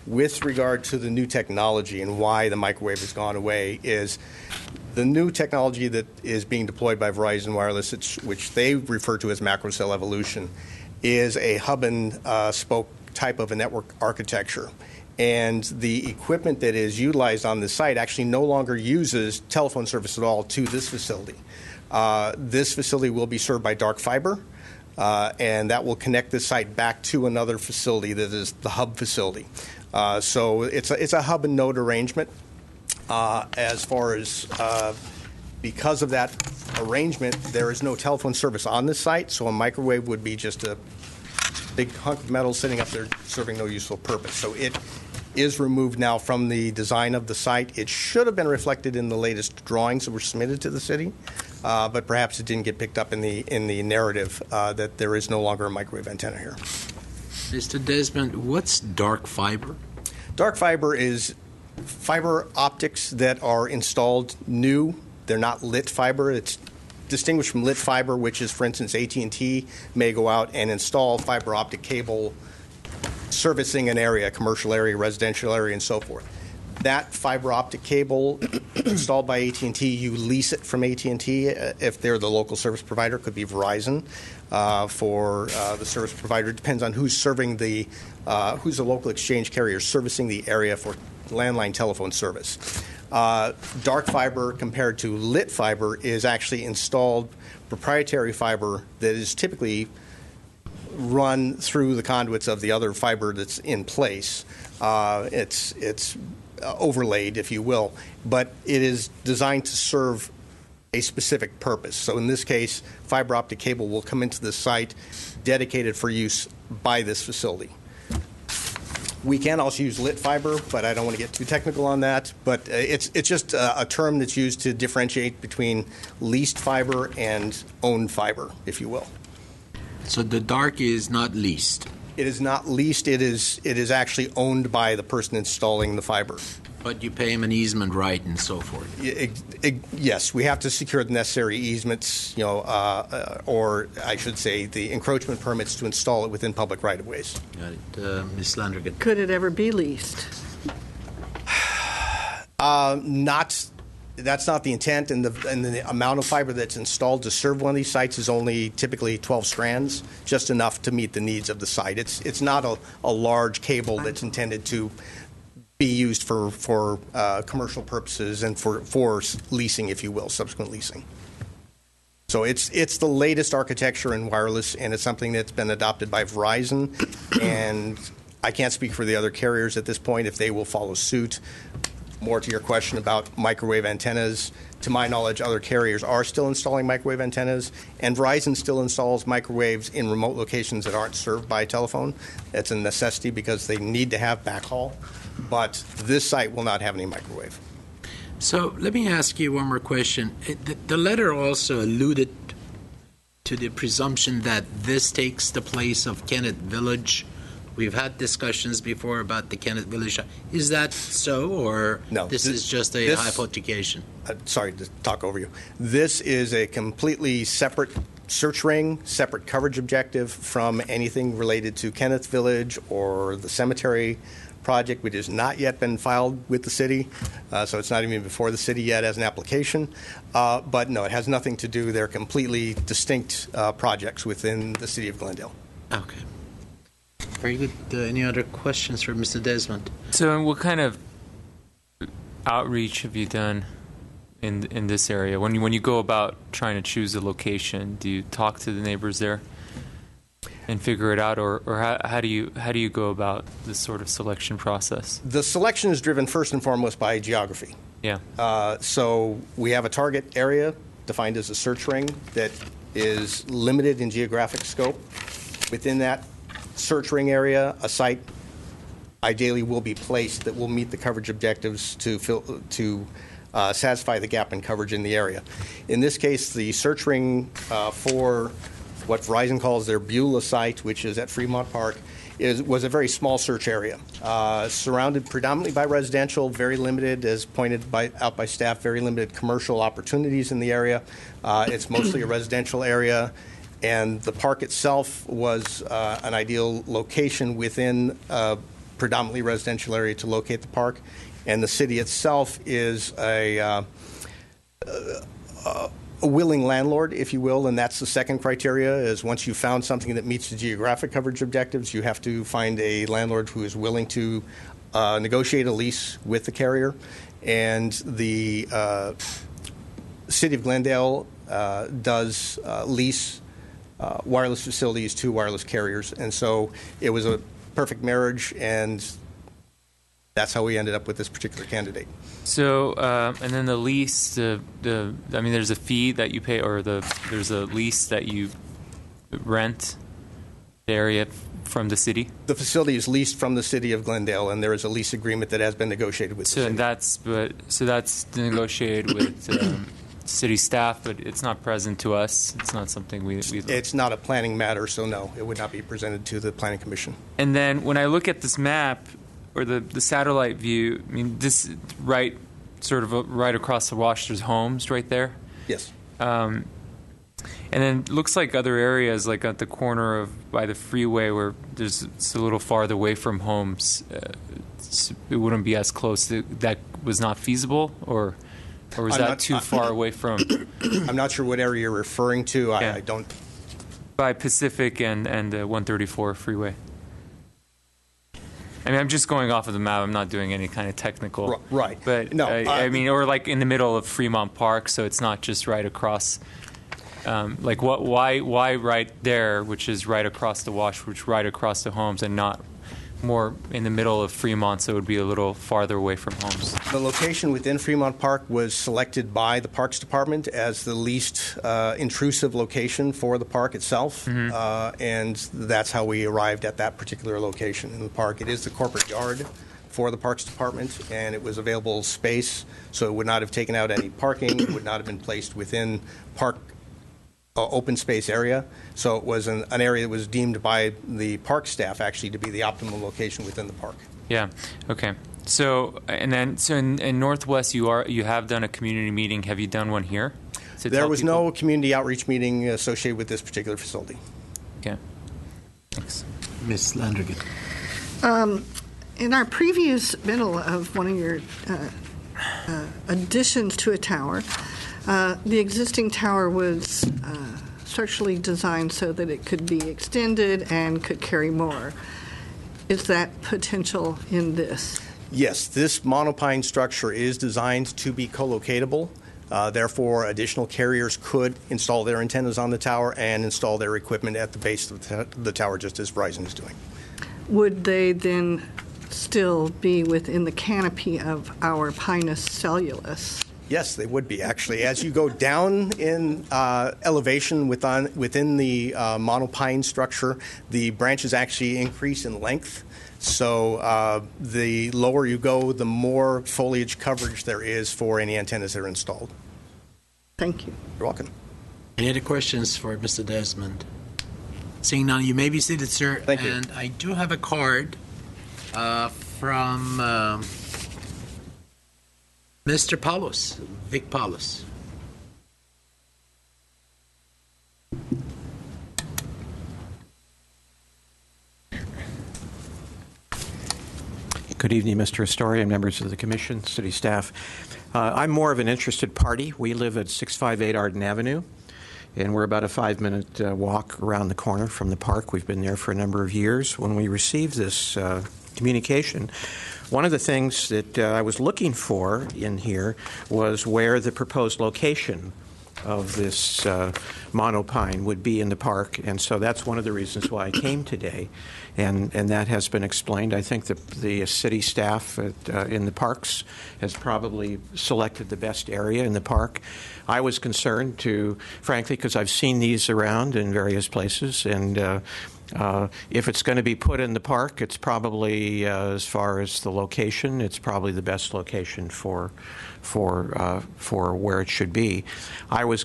with regard to the new technology and why the microwave has gone away is the new technology that is being deployed by Verizon Wireless, which they refer to as macro cell evolution, is a hub and spoke type of a network architecture. And the equipment that is utilized on the site actually no longer uses telephone service at all to this facility. This facility will be served by dark fiber, and that will connect the site back to another facility that is the hub facility. So it's a hub and node arrangement. As far as because of that arrangement, there is no telephone service on this site, so a microwave would be just a big hunk of metal sitting up there serving no useful purpose. So it is removed now from the design of the site. It should have been reflected in the latest drawings that were submitted to the city, but perhaps it didn't get picked up in the narrative that there is no longer a microwave antenna here. Mr. Desmond, what's dark fiber? Dark fiber is fiber optics that are installed new. They're not lit fiber. It's distinguished from lit fiber, which is, for instance, AT&T may go out and install fiber optic cable servicing an area, commercial area, residential area, and so forth. That fiber optic cable installed by AT&T, you lease it from AT&T if they're the local service provider. It could be Verizon for the service provider. It depends on who's serving who's the local exchange carrier servicing the area for landline telephone service. Dark fiber compared to lit fiber is actually installed proprietary fiber that is typically run through the conduits of the other fiber that's in place. It's overlaid, if you will, but it is designed to serve a specific purpose. So in this case, fiber optic cable will come into the site dedicated for use by this facility. We can also use lit fiber, but I don't want to get too technical on that. But it's just a term that's used to differentiate between leased fiber and owned fiber, if you will. So the dark is not leased. It is not leased. It is actually owned by the person installing the fiber. But you pay him an easement right and so forth. Yes, we have to secure the necessary easements, or I should say the encroachment permits to install it within public right-of-ways. Got it. Ms. Landrigan. Could it ever be leased? That's not the intent, and the amount of fiber that's installed to serve one of these sites is only typically 12 strands, just enough to meet the needs of the site. It's not a large cable that's intended to be used for commercial purposes and for leasing, if you will, subsequent leasing. So it's the latest architecture in wireless, and it's something that's been adopted by Verizon, and I can't speak for the other carriers at this point if they will follow suit. More to your question about microwave antennas, to my knowledge, other carriers are still installing microwave antennas, and Verizon still installs microwaves in remote locations that aren't served by telephone. That's a necessity because they need to have backhaul, but this site will not have any microwave. So let me ask you one more question. The letter also alluded to the presumption that this takes the place of Kennett Village. We've had discussions before about the Kennett Village. Is that so, or no, this is just a hypothecation? Sorry to talk over you. This is a completely separate search ring, separate coverage objective from anything related to Kenneth Village or the cemetery project, which has not yet been filed with the city, so it's not even before the city yet as an application. But no, it has nothing to do. They're completely distinct projects within the city of Glendale. Okay. Very good. Any other questions for Mr. Desmond? So what kind of outreach have you done in this area? When you go about trying to choose a location, do you talk to the neighbors there and figure it out, or how do you go about this sort of selection process? The selection is driven first and foremost by geography. Yeah. So we have a target area defined as a search ring that is limited in geographic scope. Within that search ring area, a site ideally will be placed that will meet the coverage objectives to satisfy the gap in coverage in the area. In this case, the search ring for what Verizon calls their Beulah site, which is at Fremont Park, was a very small search area, surrounded predominantly by residential, very limited, as pointed out by staff, very limited commercial opportunities in the area. It's mostly a residential area. And the park itself was an ideal location within a predominantly residential area to locate the park. And the city itself is a willing landlord, if you will, and that's the second criteria, is once you've found something that meets the geographic coverage objectives, you have to find a landlord who is willing to negotiate a lease with the carrier. And the city of Glendale does lease wireless facilities to wireless carriers, and so it was a perfect marriage, and that's how we ended up with this particular candidate. So, and then the lease, there's a fee that you pay, or there's a lease that you rent the area from the city? The facility is leased from the city of Glendale, and there is a lease agreement that has been negotiated with the city. So that's negotiated with city staff, but it's not present to us. It's not something we It's not a planning matter, so no, it would not be presented to the Planning Commission. And then when I look at this map, or the satellite view, I mean, this right across the wash, there's homes right there. Yes. And then it looks like other areas, like at the corner of by the freeway, where it's a little farther away from homes, it wouldn't be as close. That was not feasible, or was that too far away from? I'm not sure what area you're referring to. I don't. By Pacific and 134 freeway. I mean, I'm just going off of the map. I'm not doing any kind of technical. Right. But no, I mean, or like in the middle of Fremont Park, so it's not just right across. Like why right there, which is right across the wash, which right across the homes, and not more in the middle of Fremont, so it would be a little farther away from homes. The location within Fremont Park was selected by the Parks Department as the least intrusive location for the park itself, and that's how we arrived at that particular location in the park. It is the corporate yard for the Parks Department, and it was available space, so it would not have taken out any parking, it would not have been placed within park open space area. So it was an area that was deemed by the park staff actually to be the optimal location within the park. Yeah. Okay. So in Northwest, you have done a community meeting. Have you done one here? There was no community outreach meeting associated with this particular facility. Okay. Thanks. Ms. Landrigan. In our previous middle of one of your additions to a tower, the existing tower was structurally designed so that it could be extended and could carry more. Is that potential in this? Yes, this monopine structure is designed to be co-locatable. Therefore, additional carriers could install their antennas on the tower and install their equipment at the base of the tower, just as Verizon is doing. Would they then still be within the canopy of our Pinus cellulus? Yes, they would be, actually. As you go down in elevation within the monopine structure, the branches actually increase in length. So the lower you go, the more foliage coverage there is for any antennas that are installed. Thank you. You're welcome. Any other questions for Mr. Desmond? Seeing none, you may be seated, sir. Thank you. And I do have a card from Mr. Paulus, Vic Paulus. Good evening, Mr. Historian, members of the Commission, city staff. I'm more of an interested party. We live at 658 Arden Avenue, and we're about a 5-minute walk around the corner from the park. We've been there for a number of years. When we received this communication, one of the things that I was looking for in here was where the proposed location of this monopine would be in the park, and so that's one of the reasons why I came today, and that has been explained. I think that the city staff in the parks has probably selected the best area in the park. I was concerned, frankly, because I've seen these around in various places, and if it's going to be put in the park, it's probably, as far as the location, it's probably the best location for where it should be. I was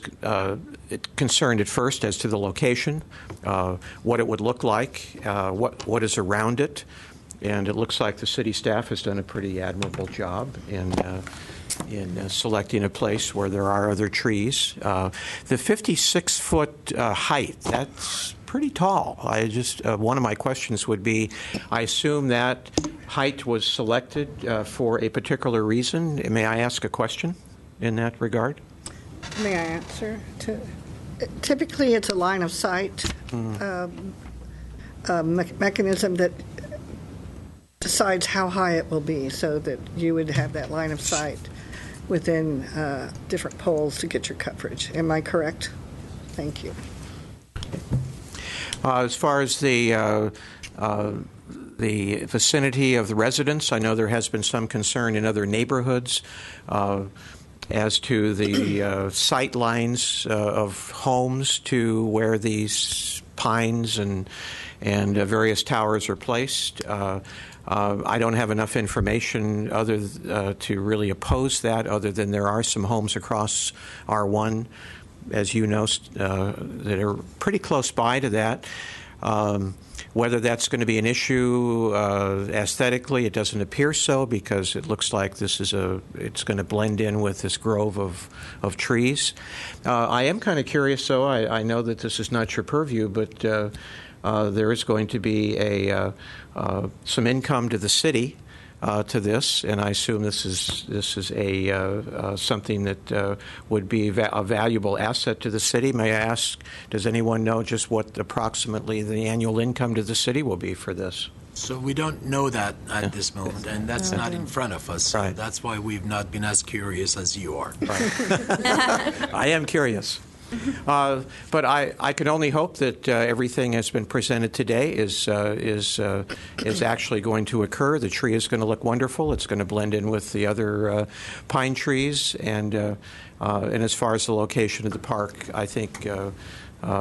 concerned at first as to the location, what it would look like, what is around it, and it looks like the city staff has done a pretty admirable job in selecting a place where there are other trees. The 56-foot height, that's pretty tall. One of my questions would be, I assume that height was selected for a particular reason. May I ask a question in that regard? May I answer? Typically, it's a line of sight mechanism that decides how high it will be, so that you would have that line of sight within different poles to get your coverage. Am I correct? Thank you. As far as the vicinity of the residents, I know there has been some concern in other neighborhoods as to the sight lines of homes to where these pines and various towers are placed. I don't have enough information to really oppose that, other than there are some homes across R1, as you know, that are pretty close by to that. Whether that's going to be an issue aesthetically, it doesn't appear so, because it looks like it's going to blend in with this grove of trees. I am kind of curious, though. I know that this is not your purview, but there is going to be some income to the city to this, and I assume this is a something that would be a valuable asset to the city. May I ask, does anyone know just what approximately the annual income to the city will be for this? So we don't know that at this moment, and that's not in front of us. So that's why we've not been as curious as you are. I am curious. But I can only hope that everything has been presented today is actually going to occur. The tree is going to look wonderful. It's going to blend in with the other pine trees, and as far as the location of the park, I think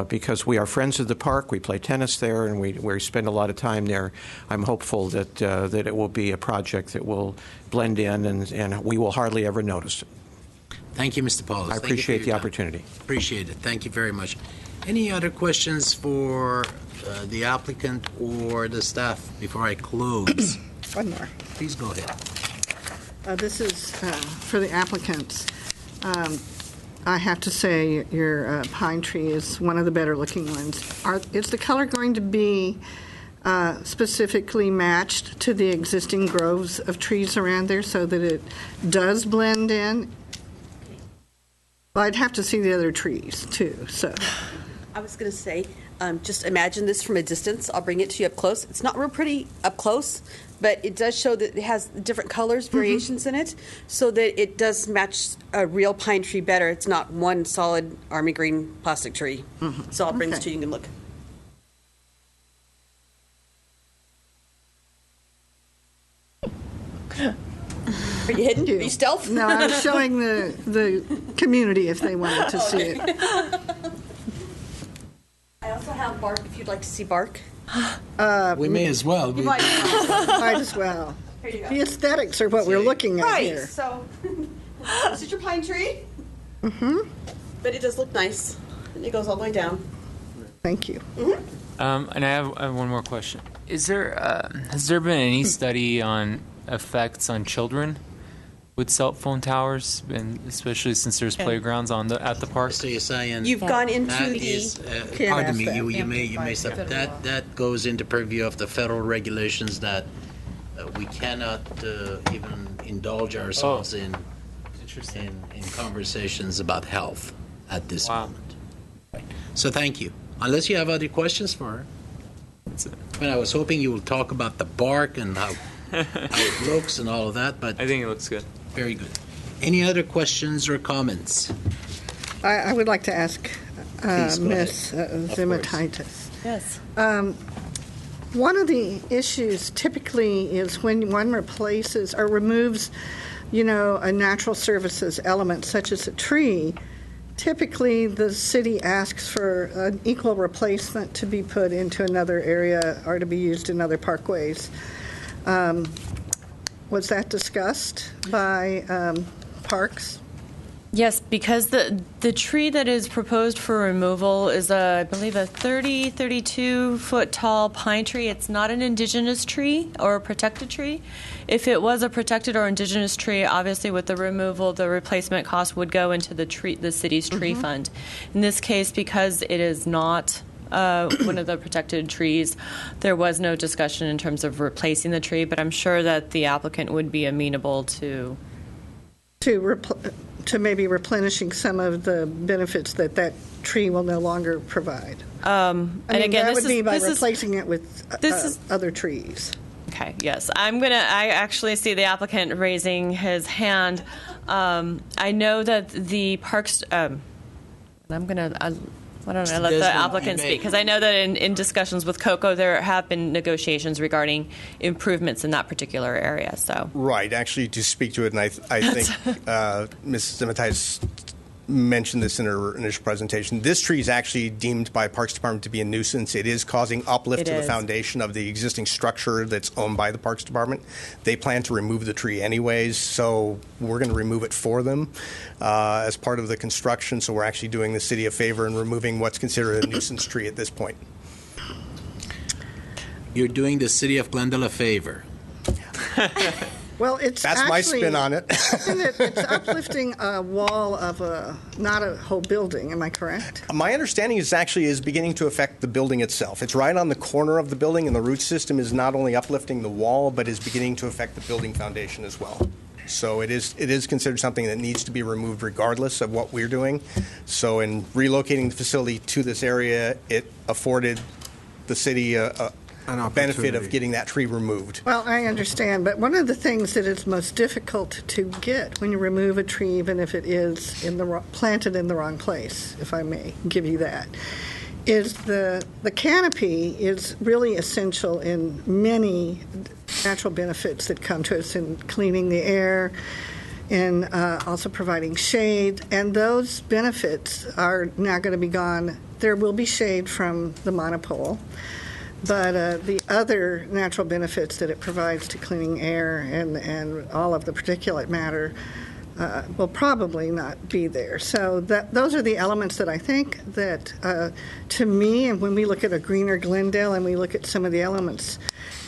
because we are friends of the park, we play tennis there, and we spend a lot of time there. I'm hopeful that it will be a project that will blend in, and we will hardly ever notice it. Thank you, Mr. Paulus. I appreciate the opportunity. Appreciate it. Thank you very much. Any other questions for the applicant or the staff before I close? One more. Please go ahead. This is for the applicants. I have to say your pine tree is one of the better looking ones. Is the color going to be specifically matched to the existing groves of trees around there so that it does blend in? Well, I'd have to see the other trees, too, so. I was going to say, just imagine this from a distance. I'll bring it to you up close. It's not real pretty up close, but it does show that it has different colors, variations in it, so that it does match a real pine tree better. It's not one solid army green plastic tree. So I'll bring this to you, you can look. Are you hidden? Are you stealth? No, I'm showing the community if they wanted to see it. I also have bark if you'd like to see bark. We may as well. You might as well. Here you go. The aesthetics are what we're looking at here. Right, so this is your pine tree. But it does look nice, and it goes all the way down. Thank you. And I have one more question. Has there been any study on effects on children with cell phone towers, and especially since there's playgrounds at the park? So you're saying you've gone into pardon me, you may stop. That goes into purview of the federal regulations that we cannot even indulge ourselves in conversations about health at this moment. Right. So thank you. Unless you have other questions for her. I was hoping you would talk about the bark and how it looks and all of that, but I think it looks good. Very good. Any other questions or comments? I would like to ask Ms. Zimataitis. Yes. One of the issues typically is when one replaces or removes, a natural services element such as a tree, typically the city asks for an equal replacement to be put into another area or to be used in other parkways. Was that discussed by Parks? Yes, because the tree that is proposed for removal is, I believe, a 32-foot tall pine tree. It's not an indigenous tree or a protected tree. If it was a protected or indigenous tree, obviously with the removal, the replacement cost would go into the city's tree fund. In this case, because it is not one of the protected trees, there was no discussion in terms of replacing the tree, but I'm sure that the applicant would be amenable to maybe replenishing some of the benefits that tree will no longer provide. And again, that would be by replacing it with other trees. Okay, yes. I actually see the applicant raising his hand. I know that the parks, why don't I let the applicant speak? Because I know that in discussions with COCO, there have been negotiations regarding improvements in that particular area. So right, actually, to speak to it, and I think Ms. Zimataitis mentioned this in her initial presentation. This tree is actually deemed by Parks Department to be a nuisance. It is causing uplift to the foundation of the existing structure that's owned by the Parks Department. They plan to remove the tree anyways, so we're going to remove it for them as part of the construction. So we're actually doing the city a favor and removing what's considered a nuisance tree at this point. You're doing the city of Glendale a favor. Well, it's That's actually, my spin on it. isn't it? It's uplifting a wall of not a whole building. Am I correct? My understanding is beginning to affect the building itself. It's right on the corner of the building, and the root system is not only uplifting the wall, but is beginning to affect the building foundation as well. So it is considered something that needs to be removed regardless of what we're doing. So in relocating the facility to this area, it afforded the city a benefit of getting that tree removed. Well, I understand, but one of the things that is most difficult to get when you remove a tree, even if it is planted in the wrong place, if I may give you that, is the canopy is really essential in many natural benefits that come to us in cleaning the air and also providing shade. And those benefits are now going to be gone. There will be shade from the monopole, but the other natural benefits that it provides to cleaning air and all of the particulate matter will probably not be there. So those are the elements that I think that, to me, and when we look at a greener Glendale and we look at some of the elements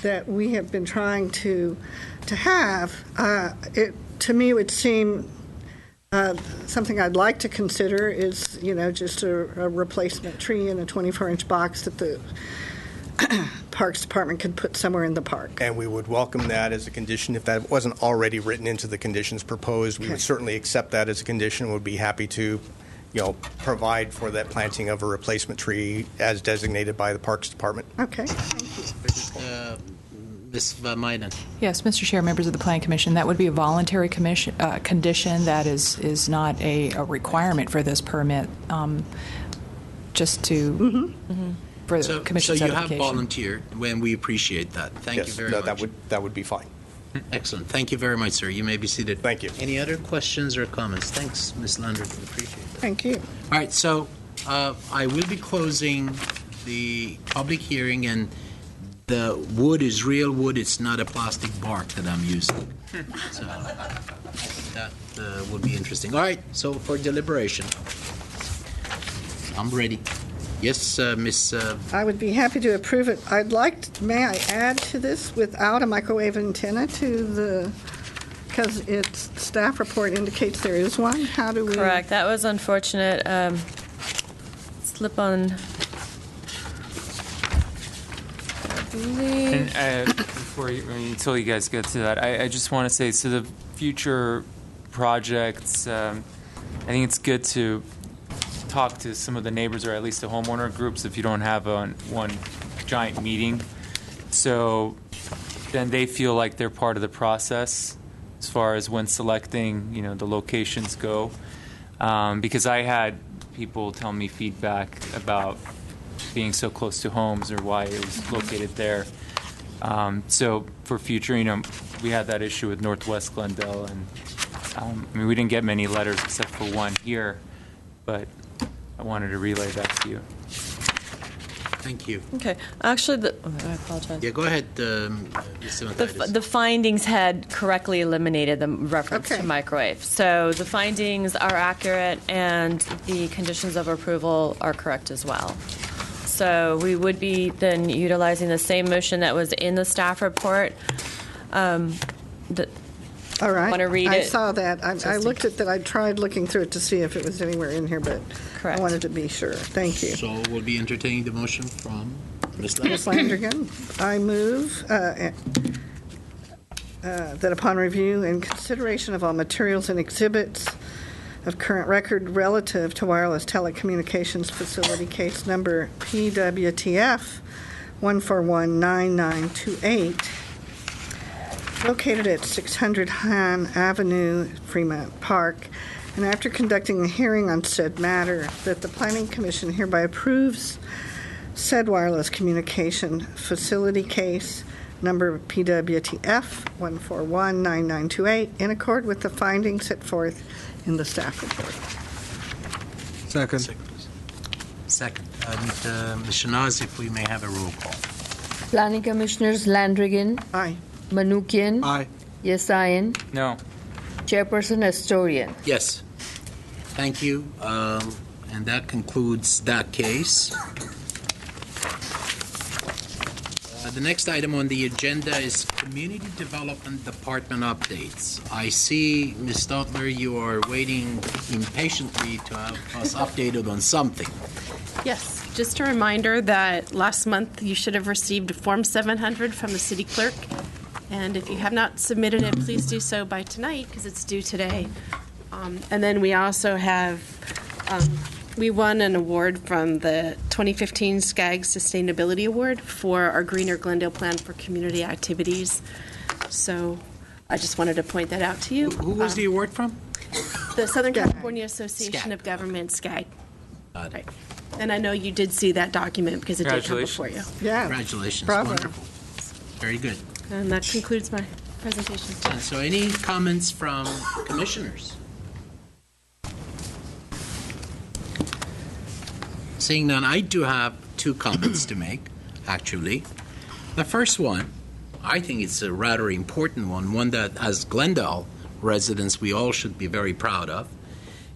that we have been trying to have, to me would seem something I'd like to consider is, just a replacement tree in a 24-inch box that the Parks Department could put somewhere in the park. And we would welcome that as a condition. If that wasn't already written into the conditions proposed, we would certainly accept that as a condition and would be happy to, provide for that planting of a replacement tree as designated by the Parks Department. Okay, thank you. Ms. Van Meyden. Yes, Mr. Chair, members of the Planning Commission, that would be a voluntary condition that is not a requirement for this permit, just to... For the commission's so you edification. have volunteered, and we appreciate that. Thank you very much. That would be fine. Excellent. Thank you very much, sir. You may be seated. Thank you. Any other questions or comments? Thanks, Ms. Landrigan. Appreciate it. Thank you. All right, so I will be closing the public hearing, and the wood is real wood. It's not a plastic bark that I'm using. So that would be interesting. All right, so for deliberation, I'm ready. Yes, Miss. I would be happy to approve it. May I add to this without a microwave antenna because its staff report indicates there is one? How do we? Correct. That was unfortunate. Slip on. I believe. And until you guys get to that, I just want to say, so the future projects, I think it's good to talk to some of the neighbors or at least the homeowner groups if you don't have one giant meeting. So then they feel like they're part of the process as far as when selecting, the locations go. Because I had people tell me feedback about being so close to homes or why it was located there. So for future, we had that issue with Northwest Glendale, and we didn't get many letters except for one here, but I wanted to relay that to you. Thank you. Okay. Actually, I apologize. Yeah, go ahead, Ms. Simonides. The findings had correctly eliminated the reference to microwave. So the findings are accurate, and the conditions of approval are correct as well. So we would be then utilizing the same motion that was in the staff report. All right. Want to read it? I saw that. I looked at that. I tried looking through it to see if it was anywhere in here, but correct. I wanted to be sure. Thank you. So we'll be entertaining the motion from Ms. Landrigan. Ms. Landrigan, I move that upon review and consideration of all materials and exhibits of current record relative to wireless telecommunications facility case number PWTF 1419928, located at 600 Han Avenue, Fremont Park, and after conducting a hearing on said matter, that the Planning Commission hereby approves said wireless communication facility case number PWTF 1419928 in accord with the findings set forth in the staff report. Second. Second. Ms. Shanaz, if we may have a roll call. Planning Commissioners Landrigan. Aye. Manukian. Aye. Yesayan. No. Chairperson Astorian. Yes. Thank you. And that concludes that case. The next item on the agenda is Community Development Department updates. I see, Ms. Stotler, you are waiting impatiently to have us updated on something. Yes, just a reminder that last month you should have received Form 700 from the city clerk. And if you have not submitted it, please do so by tonight because it's due today. And then we also have, we won an award from the 2015 SCAG Sustainability Award for our Greener Glendale Plan for Community Activities. So I just wanted to point that out to you. Who was the award from? The Southern California Association of Government, SCAG. Right. And I know you did see that document because it did come before you. Yeah. Congratulations. Bravo. Wonderful. Very good. And that concludes my presentation. And so any comments from commissioners? Seeing none, I do have two comments to make, actually. The first one, I think it's a rather important one that as Glendale residents we all should be very proud of,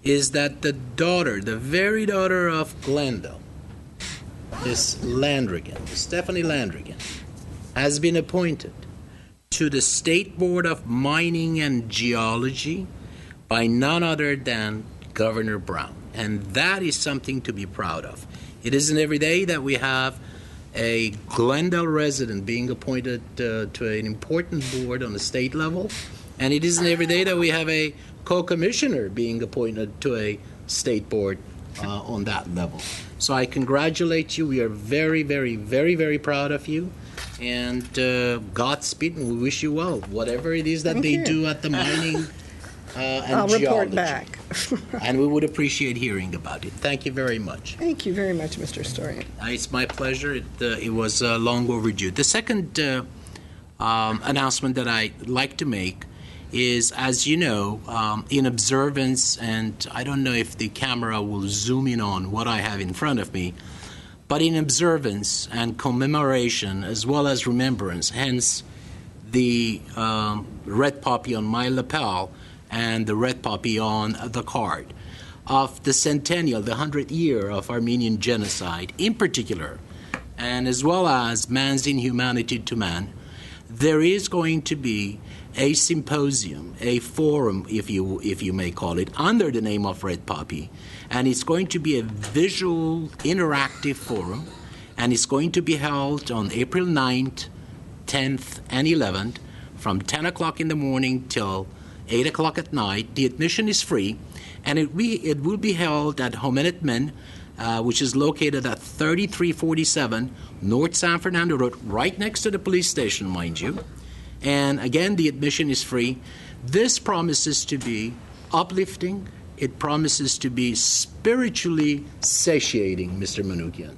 is that the very daughter of Glendale, this Landrigan, Stephanie Landrigan, has been appointed to the State Board of Mining and Geology by none other than Governor Brown. And that is something to be proud of. It isn't every day that we have a Glendale resident being appointed to an important board on the state level, and it isn't every day that we have a co-commissioner being appointed to a state board on that level. So I congratulate you. We are very, very, very, very proud of you. And Godspeed, and we wish you well. Whatever it is that they do at the mining and I'll geology. report back. And we would appreciate hearing about it. Thank you very much. Thank you very much, Mr. Storian. It's my pleasure. It was long overdue. The second announcement that I'd like to make is, as you know, in observance, and I don't know if the camera will zoom in on what I have in front of me, but in observance and commemoration as well as remembrance, hence the red poppy on my lapel and the red poppy on the card, of the centennial, the 100th year of Armenian genocide in particular, and as well as man's inhumanity to man, there is going to be a symposium, a forum, if you may call it, under the name of Red Poppy, and it's going to be a visual, interactive forum, and it's going to be held on April 9th, 10th, and 11th, from 10 o'clock in the morning till 8 o'clock at night. The admission is free, and it will be held at Homenet Men, which is located at 3347 North San Fernando Road, right next to the police station, mind you. And again, the admission is free. This promises to be uplifting. It promises to be spiritually satiating, Mr. Manoukian.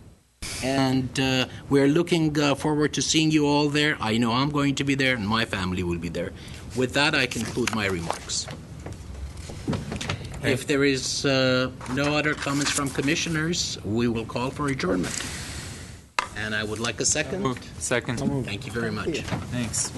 And we're looking forward to seeing you all there. I know I'm going to be there, and my family will be there. With that, I conclude my remarks. If there is no other comments from commissioners, we will call for adjournment. And I would like a second. Second. Thank you very much. Thanks.